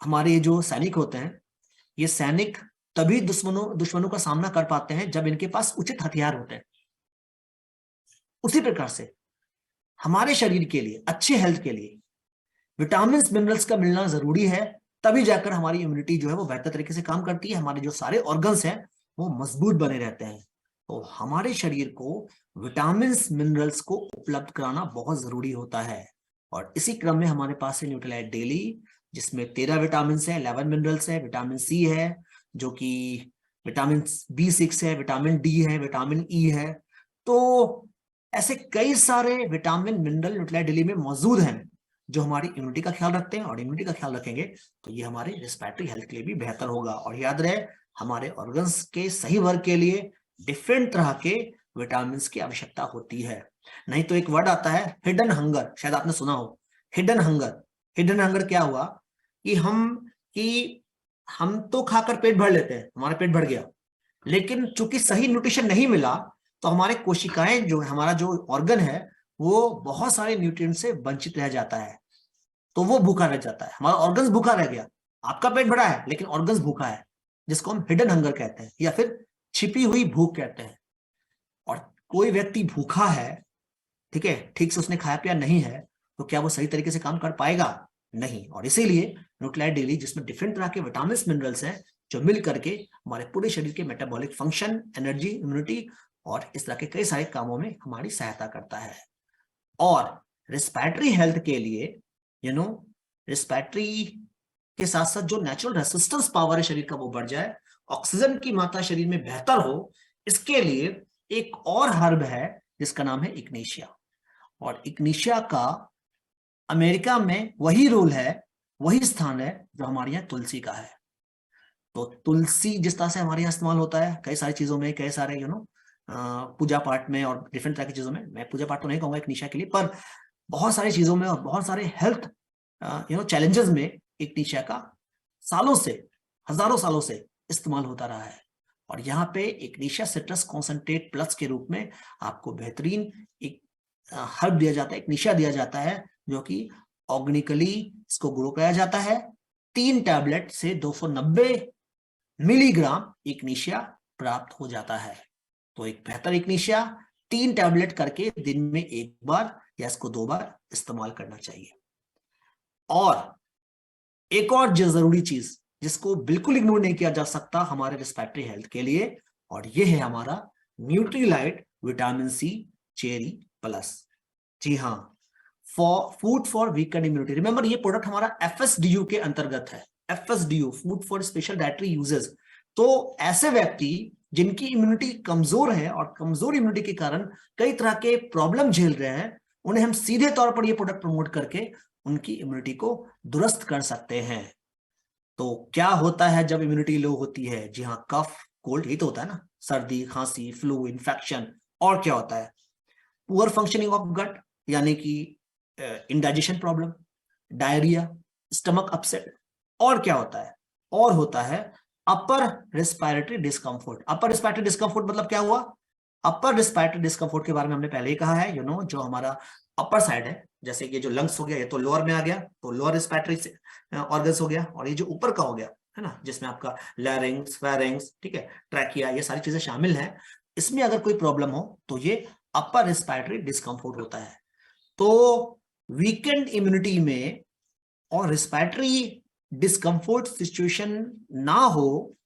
हमारे ये जो सैनिक होते हैं, ये सैनिक तभी दुश्मनों का सामना कर पाते हैं जब इनके पास उचित हथियार होते हैं। उसी प्रकार से हमारे शरीर के लिए, अच्छे हेल्थ के लिए विटामिन मिनरल्स का मिलना जरूरी है, तभी जाकर हमारी इम्यूनिटी जो है वो बेहतर तरीके से काम करती है, हमारे जो सारे ऑर्गन्स हैं वो मजबूत बने रहते हैं। तो हमारे शरीर को विटामिन मिनरल्स को उपलब्ध कराना बहुत जरूरी होता है। और इसी क्रम में हमारे पास है न्यूट्रीलाइट डेली, जिसमें 13 विटामिन है, 11 मिनरल्स है, विटामिन सी है जो कि विटामिन B6 है, विटामिन डी है, विटामिन ई है। तो ऐसे कई सारे विटामिन मिनरल न्यूट्रीलाइट डेली में मौजूद हैं जो हमारी इम्यूनिटी का ख्याल रखते हैं, और इम्यूनिटी का ख्याल रखेंगे तो ये हमारे रेस्पिरेटरी हेल्थ के लिए भी बेहतर होगा। और याद रहे, हमारे ऑर्गन्स के सही वर्क के लिए डिफरेंट तरह के विटामिन की आवश्यकता होती है। नहीं तो एक वर्ड आता है हिडन हंगर, शायद आपने सुना हो हिडन हंगर। हिडन हंगर क्या हुआ कि हम तो खाकर पेट भर लेते हैं, हमारा पेट भर गया, लेकिन चूंकि सही न्यूट्रिशन नहीं मिला तो हमारे कोशिकाएं जो हमारा जो ऑर्गन है वो बहुत सारे न्यूट्रिएंट से वंचित रह जाता है, तो वो भूखा रह जाता है, हमारा ऑर्गन्स भूखा रह गया। आपका पेट भरा है लेकिन ऑर्गन्स भूखा है, जिसको हम हिडन हंगर कहते हैं या फिर छिपी हुई भूख कहते हैं। और कोई व्यक्ति भूखा है, ठीक है, ठीक से उसने खाया पिया नहीं है, तो क्या वो सही तरीके से काम कर पाएगा? नहीं। और इसीलिए न्यूट्रीलाइट डेली, जिसमें डिफरेंट तरह के विटामिन मिनरल्स हैं जो मिल करके हमारे पूरे शरीर के मेटाबॉलिक फंक्शन, एनर्जी, इम्यूनिटी और इस तरह के कई सारे कामों में हमारी सहायता करता है। और रेस्पिरेटरी हेल्थ के लिए रेस्पिरेटरी के साथ साथ जो नेचुरल रेसिस्टेंस पावर है शरीर का वो बढ़ जाए, ऑक्सीजन की मात्रा शरीर में बेहतर हो, इसके लिए एक और हर्ब है जिसका नाम है इग्नेशिया। और इग्नेशिया का अमेरिका में वही रोल है, वही स्थान है जो हमारे यहाँ तुलसी का है। तो तुलसी जिस तरह से हमारे यहाँ इस्तेमाल होता है कई सारी चीजों में, कई सारे पूजा पाठ में और डिफरेंट तरह की चीजों में, मैं पूजा पाठ तो नहीं कहूंगा इग्नेशिया के लिए, पर बहुत सारी चीजों में और बहुत सारे हेल्थ चैलेंजेस में इग्नेशिया का सालों से, हजारों सालों से इस्तेमाल होता रहा है। और यहाँ पे इग्नेशिया सिट्रस कॉन्सेंट्रेट प्लस के रूप में आपको बेहतरीन एक हर्ब दिया जाता है, इग्नेशिया दिया जाता है, जो कि ऑर्गेनिकली इसको ग्रो किया जाता है। 3 टैबलेट से 290 मिलीग्राम इग्नेशिया प्राप्त हो जाता है। तो एक बेहतर इग्नेशिया 3 टैबलेट करके दिन में 1 बार या इसको 2 बार इस्तेमाल करना चाहिए। और एक और जरूरी चीज जिसको बिल्कुल इग्नोर नहीं किया जा सकता हमारे रेस्पिरेटरी हेल्थ के लिए, और ये है हमारा Nutrilite vitamin C cherry plus. जी हाँ, food for weakened immunity. Remember, ये प्रोडक्ट हमारा FSDU के अंतर्गत है। FSDU, food for special dietary uses. तो ऐसे व्यक्ति जिनकी इम्यूनिटी कमजोर है और कमजोर इम्यूनिटी के कारण कई तरह के प्रॉब्लम झेल रहे हैं, उन्हें हम सीधे तौर पर ये प्रोडक्ट प्रमोट करके उनकी इम्यूनिटी को दुरुस्त कर सकते हैं। तो क्या होता है जब इम्यूनिटी लो होती है? जी हाँ, कफ, कोल्ड, ये तो होता है ना, सर्दी, खांसी, फ्लू, इन्फेक्शन। और क्या होता है? पुअर फंक्शनिंग ऑफ गट, यानी कि indigestion problem, diarrhoea, stomach upset. और क्या होता है? और होता है अपर रेस्पिरेटरी डिस्कम्फोर्ट। अपर रेस्पिरेटरी डिस्कम्फोर्ट मतलब क्या हुआ? अपर रेस्पिरेटरी डिस्कम्फोर्ट के बारे में हमने पहले ही कहा है, जो हमारा अपर साइड है, जैसे कि जो लंग्स हो गया ये तो लोअर में आ गया, तो लोअर रेस्पिरेटरी ऑर्गन्स हो गया, और ये जो ऊपर का हो गया है ना, जिसमें आपका लैरिंग्स, फेरिंग्स, ठीक है, ट्रैकिया, ये सारी चीजें शामिल हैं। इसमें अगर कोई प्रॉब्लम हो तो ये अपर रेस्पिरेटरी डिस्कम्फोर्ट होता है। तो वीकेंड इम्यूनिटी में और रेस्पिरेटरी डिस्कम्फोर्ट सिचुएशन ना हो,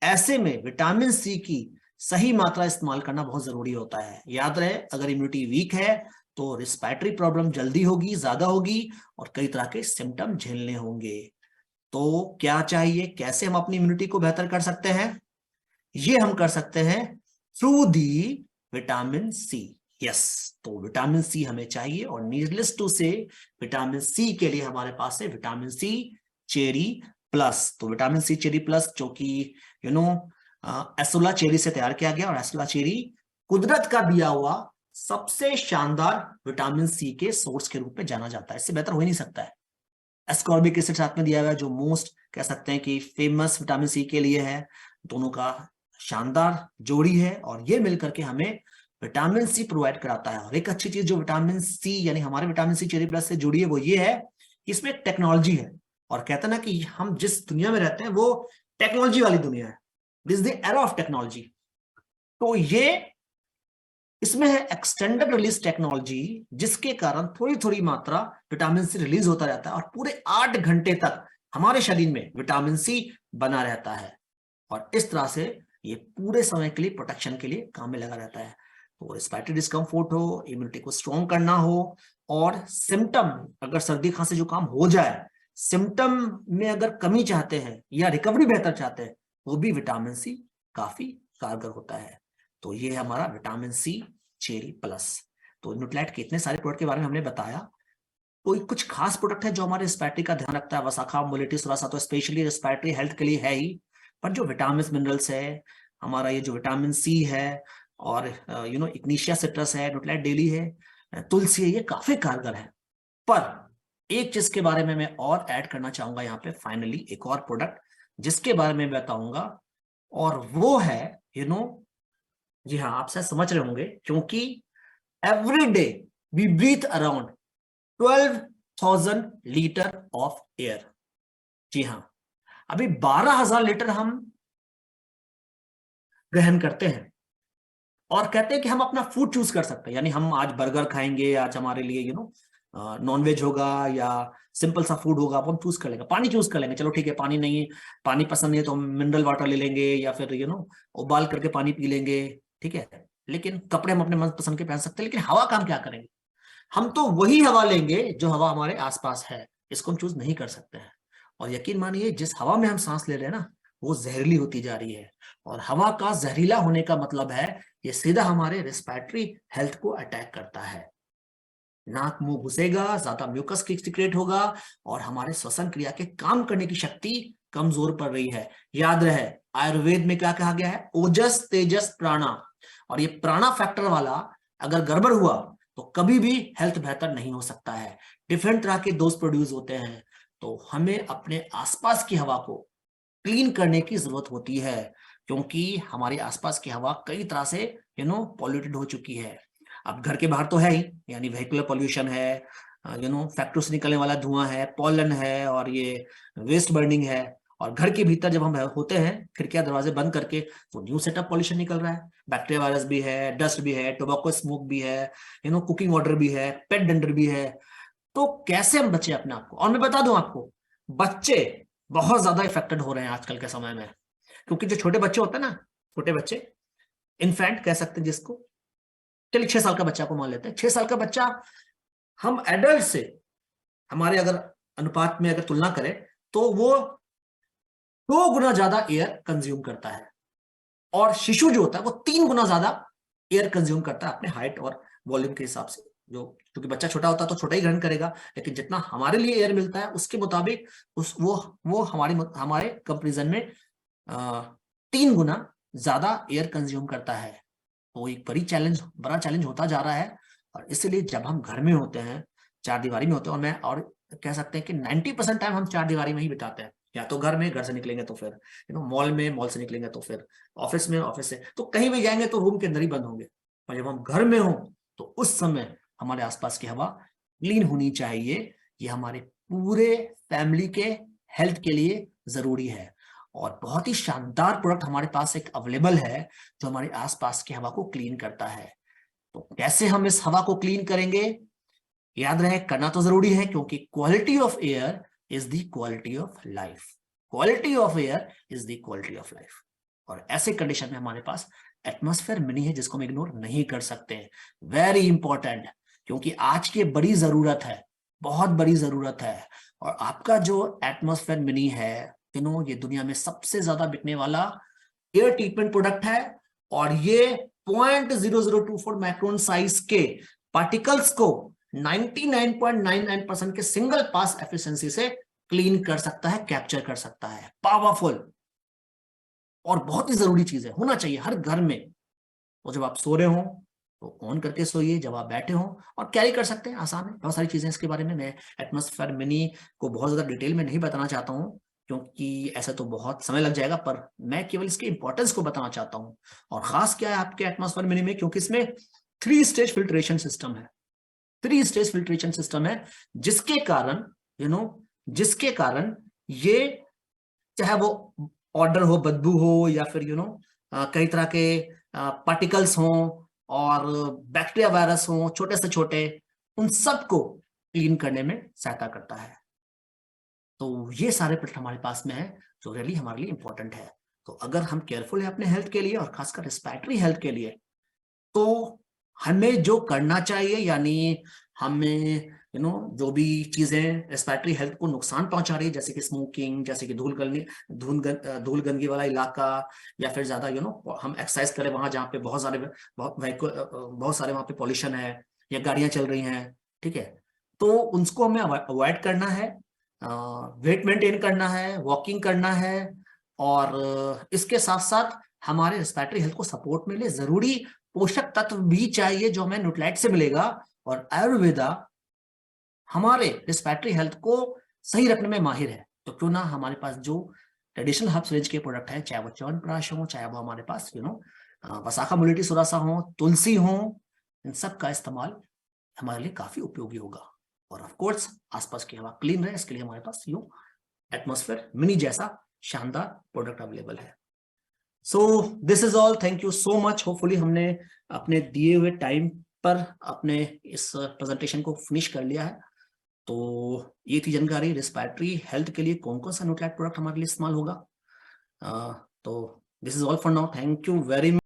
ऐसे में विटामिन सी की सही मात्रा इस्तेमाल करना बहुत जरूरी होता है। याद रहे, अगर इम्यूनिटी वीक है तो रेस्पिरेटरी प्रॉब्लम जल्दी होगी, ज्यादा होगी, और कई तरह के सिम्टम झेलने होंगे। तो क्या चाहिए, कैसे हम अपनी इम्यूनिटी को बेहतर कर सकते हैं? ये हम कर सकते हैं through the vitamin C. Yes, तो विटामिन सी हमें चाहिए, और needless to say vitamin C के लिए हमारे पास है विटामिन सी चेरी प्लस। तो विटामिन सी चेरी प्लस जो कि एसोला चेरी से तैयार किया गया, और एसोला चेरी कुदरत का दिया हुआ सबसे शानदार विटामिन सी के सोर्स के रूप में जाना जाता है। इससे बेहतर हो ही नहीं सकता है। एस्कॉर्बिक एसिड साथ में दिया हुआ है, जो मोस्ट कह सकते हैं कि फेमस विटामिन सी के लिए है। दोनों का शानदार जोड़ी है, और ये मिलकर के हमें विटामिन सी प्रोवाइड कराता है। और एक अच्छी चीज जो विटामिन सी यानी हमारे विटामिन सी चेरी प्लस से जुड़ी है वो ये है कि इसमें टेक्नोलॉजी है। और कहते हैं ना कि हम जिस दुनिया में रहते हैं वो टेक्नोलॉजी वाली दुनिया है, this is the era of technology. तो ये इसमें है एक्सटेंडेड रिलीज टेक्नोलॉजी, जिसके कारण थोड़ी थोड़ी मात्रा विटामिन सी रिलीज होता रहता है, और पूरे 8 घंटे तक हमारे शरीर में विटामिन सी बना रहता है। और इस तरह से ये पूरे समय के लिए प्रोटेक्शन के लिए काम में लगा रहता है। तो रेस्पिरेटरी डिस्कम्फोर्ट हो, इम्यूनिटी को स्ट्रॉन्ग करना हो, और सिम्टम अगर सर्दी खांसी जुकाम हो जाए, सिम्टम में अगर कमी चाहते हैं या रिकवरी बेहतर चाहते हैं, वो भी विटामिन सी काफी कारगर होता है। तो ये है हमारा विटामिन सी चेरी प्लस। तो न्यूट्रिलाइट के इतने सारे प्रोडक्ट के बारे में हमने बताया। कोई कुछ खास प्रोडक्ट है जो हमारे रेस्पिरेटरी का ध्यान रखता है? वसाखा मोलिटिस थोड़ा सा तो स्पेशली रेस्पिरेटरी हेल्थ के लिए है ही, पर जो विटामिन मिनरल्स है, हमारा ये जो विटामिन सी है, और इग्निशिया सिट्रस है, न्यूट्रिलाइट डेली है, तुलसी है, ये काफी कारगर है। पर एक चीज के बारे में मैं और ऐड करना चाहूंगा यहाँ पे, फाइनली एक और प्रोडक्ट जिसके बारे में बताऊंगा, और वो है जी हाँ, आप शायद समझ रहे होंगे, क्योंकि every day we breathe around 12,000 litre of air. जी हाँ, अभी 12,000 लीटर हम ग्रहण करते हैं, और कहते हैं कि हम अपना फूड चूज कर सकते हैं। यानी हम आज बर्गर खाएंगे, आज हमारे लिए नॉनवेज होगा या सिंपल सा फूड होगा, हम चूज कर लेंगे। पानी चूज कर लेंगे, चलो ठीक है, पानी नहीं, पानी पसंद नहीं है तो हम मिनरल वाटर ले लेंगे, या फिर उबाल करके पानी पी लेंगे, ठीक है। लेकिन कपड़े हम अपने मन पसंद के पहन सकते हैं, लेकिन हवा का हम क्या करेंगे? हम तो वही हवा लेंगे जो हवा हमारे आसपास है, इसको हम चूज नहीं कर सकते हैं। और यकीन मानिए, जिस हवा में हम सांस ले रहे हैं ना, वो जहरीली होती जा रही है। और हवा का जहरीला होने का मतलब है ये सीधा हमारे रेस्पिरेटरी हेल्थ को अटैक करता है। नाक मुंह घुसेगा, ज्यादा म्यूकस सिक्रेट होगा, और हमारे श्वसन क्रिया के काम करने की शक्ति कमजोर पड़ रही है। याद रहे, आयुर्वेद में क्या कहा गया है? ओजस तेजस प्राणा। और ये प्राणा फैक्टर वाला अगर गड़बड़ हुआ तो कभी भी हेल्थ बेहतर नहीं हो सकता है। डिफरेंट तरह के दोष प्रोड्यूस होते हैं। तो हमें अपने आसपास की हवा को क्लीन करने की जरूरत होती है, क्योंकि हमारे आसपास की हवा कई तरह से पॉल्यूटेड हो चुकी है। अब घर के बाहर तो है ही, यानी व्हीकुलर पॉल्यूशन है, फैक्ट्री से निकलने वाला धुआं है, पॉलन है, और ये वेस्ट बर्निंग है। और घर के भीतर जब हम होते हैं खिड़कियां दरवाजे बंद करके, तो न्यू सेटअप पॉल्यूशन निकल रहा है। बैक्टीरिया वायरस भी है, डस्ट भी है, टोबैको स्मोक भी है, कुकिंग वाटर भी है, पेट डंडर भी है। तो कैसे हम बचे अपने आप को? और मैं बता दूं आपको, बच्चे बहुत ज्यादा इफेक्टेड हो रहे हैं आजकल के समय में, क्योंकि जो छोटे बच्चे होते हैं ना, छोटे बच्चे, इनफैंट कह सकते हैं जिसको, चलिए 6 साल का बच्चा को मान लेते हैं। 6 साल का बच्चा हम एडल्ट से हमारे अगर अनुपात में अगर तुलना करें, तो वो 2 गुना ज्यादा एयर कंज्यूम करता है। और शिशु जो होता है वो 3 गुना ज्यादा एयर कंज्यूम करता है अपने हाइट और वॉल्यूम के हिसाब से। जो क्योंकि बच्चा छोटा होता है तो छोटा ही ग्रहण करेगा, लेकिन जितना हमारे लिए एयर मिलता है उसके मुताबिक वो हमारे कंपेरिजन में 3 गुना ज्यादा एयर कंज्यूम करता है। तो एक बड़ा चैलेंज होता जा रहा है। और इसलिए जब हम घर में होते हैं, चार दीवारी में होते हैं, और कह सकते हैं कि 90% टाइम हम चार दीवारी में ही बिताते हैं। या तो घर में, घर से निकलेंगे तो फिर मॉल में, मॉल से निकलेंगे तो फिर ऑफिस में, ऑफिस से तो कहीं भी जाएंगे तो रूम के अंदर ही बंद होंगे। और जब हम घर में हों तो उस समय हमारे आसपास की हवा क्लीन होनी चाहिए। ये हमारे पूरे फैमिली के हेल्थ के लिए जरूरी है। और बहुत ही शानदार प्रोडक्ट हमारे पास एक अवेलेबल है जो हमारे आसपास की हवा को क्लीन करता है। तो कैसे हम इस हवा को क्लीन करेंगे? याद रहे, करना तो जरूरी है, क्योंकि quality of air is the quality of life. Quality of air is the quality of life. और ऐसे कंडीशन में हमारे पास एटमॉस्फेयर मिनी है जिसको हम इग्नोर नहीं कर सकते। वेरी इंपॉर्टेंट, क्योंकि आज की बड़ी जरूरत है, बहुत बड़ी जरूरत है। और आपका जो एटमॉस्फेयर मिनी है, ये दुनिया में सबसे ज्यादा बिकने वाला एयर ट्रीटमेंट प्रोडक्ट है, और ये 0.0024 माइक्रोन साइज के पार्टिकल्स को 99.99% के सिंगल पास एफिशिएंसी से क्लीन कर सकता है, कैप्चर कर सकता है। पावरफुल और बहुत ही जरूरी चीज है, होना चाहिए हर घर में। तो जब आप सो रहे हो तो ऑन करके सोइए, जब आप बैठे हो, और कैरी कर सकते हैं, आसान है। बहुत सारी चीजें इसके बारे में, मैं एटमॉस्फेयर मिनी को बहुत ज्यादा डिटेल में नहीं बताना चाहता हूँ क्योंकि ऐसा तो बहुत समय लग जाएगा, पर मैं केवल इसके इंपॉर्टेंस को बताना चाहता हूँ। और खास क्या है आपके एटमॉस्फेयर मिनी में, क्योंकि इसमें 3 स्टेज फिल्ट्रेशन सिस्टम है। 3 स्टेज फिल्ट्रेशन सिस्टम है, जिसके कारण जिसके कारण ये, चाहे वो ऑर्डर हो, बदबू हो, या फिर कई तरह के पार्टिकल्स हों और बैक्टीरिया वायरस हों, छोटे से छोटे, उन सबको क्लीन करने में सहायता करता है। तो ये सारे प्रोडक्ट हमारे पास में है जो रियली हमारे लिए इंपॉर्टेंट है। तो अगर हम केयरफुल है अपने हेल्थ के लिए और खासकर रेस्पिरेटरी हेल्थ के लिए, तो हमें जो करना चाहिए, यानी हमें जो भी चीजें रेस्पिरेटरी हेल्थ को नुकसान पहुंचा रही है, जैसे कि स्मोकिंग, जैसे कि धूल गंदगी वाला इलाका, या फिर ज्यादा हम एक्सरसाइज करें वहां जहाँ पे बहुत सारे वहां पे पॉल्यूशन है, या गाड़ियां चल रही हैं, ठीक है, तो उनको हमें अवॉइड करना है, वेट मेंटेन करना है, वॉकिंग करना है, और इसके साथ साथ हमारे रेस्पिरेटरी हेल्थ को सपोर्ट मिले, जरूरी पोषक तत्व भी चाहिए जो हमें न्यूट्रिएंट से मिलेगा। और आयुर्वेदा हमारे रेस्पिरेटरी हेल्थ को सही रखने में माहिर है। तो क्यों ना हमारे पास जो ट्रेडिशनल हर्ब्स रेंज के प्रोडक्ट हैं, चाहे वो च्यवनप्राश हो, चाहे वो हमारे पास वसाखा मुलेटी सुरासा हो, तुलसी हो, इन सब का इस्तेमाल हमारे लिए काफी उपयोगी होगा। और ऑफ कोर्स आसपास की हवा क्लीन रहे, इसके लिए हमारे पास एटमॉस्फेयर मिनी जैसा शानदार प्रोडक्ट अवेलेबल है। So this is all, thank you so much. Hopefully हमने अपने दिए हुए टाइम पर अपने इस प्रेजेंटेशन को फिनिश कर लिया है। तो ये थी जानकारी रेस्पिरेटरी हेल्थ के लिए कौन कौन सा न्यूट्रिएंट प्रोडक्ट हमारे लिए इस्तेमाल होगा। तो this is all for now, thank you very much.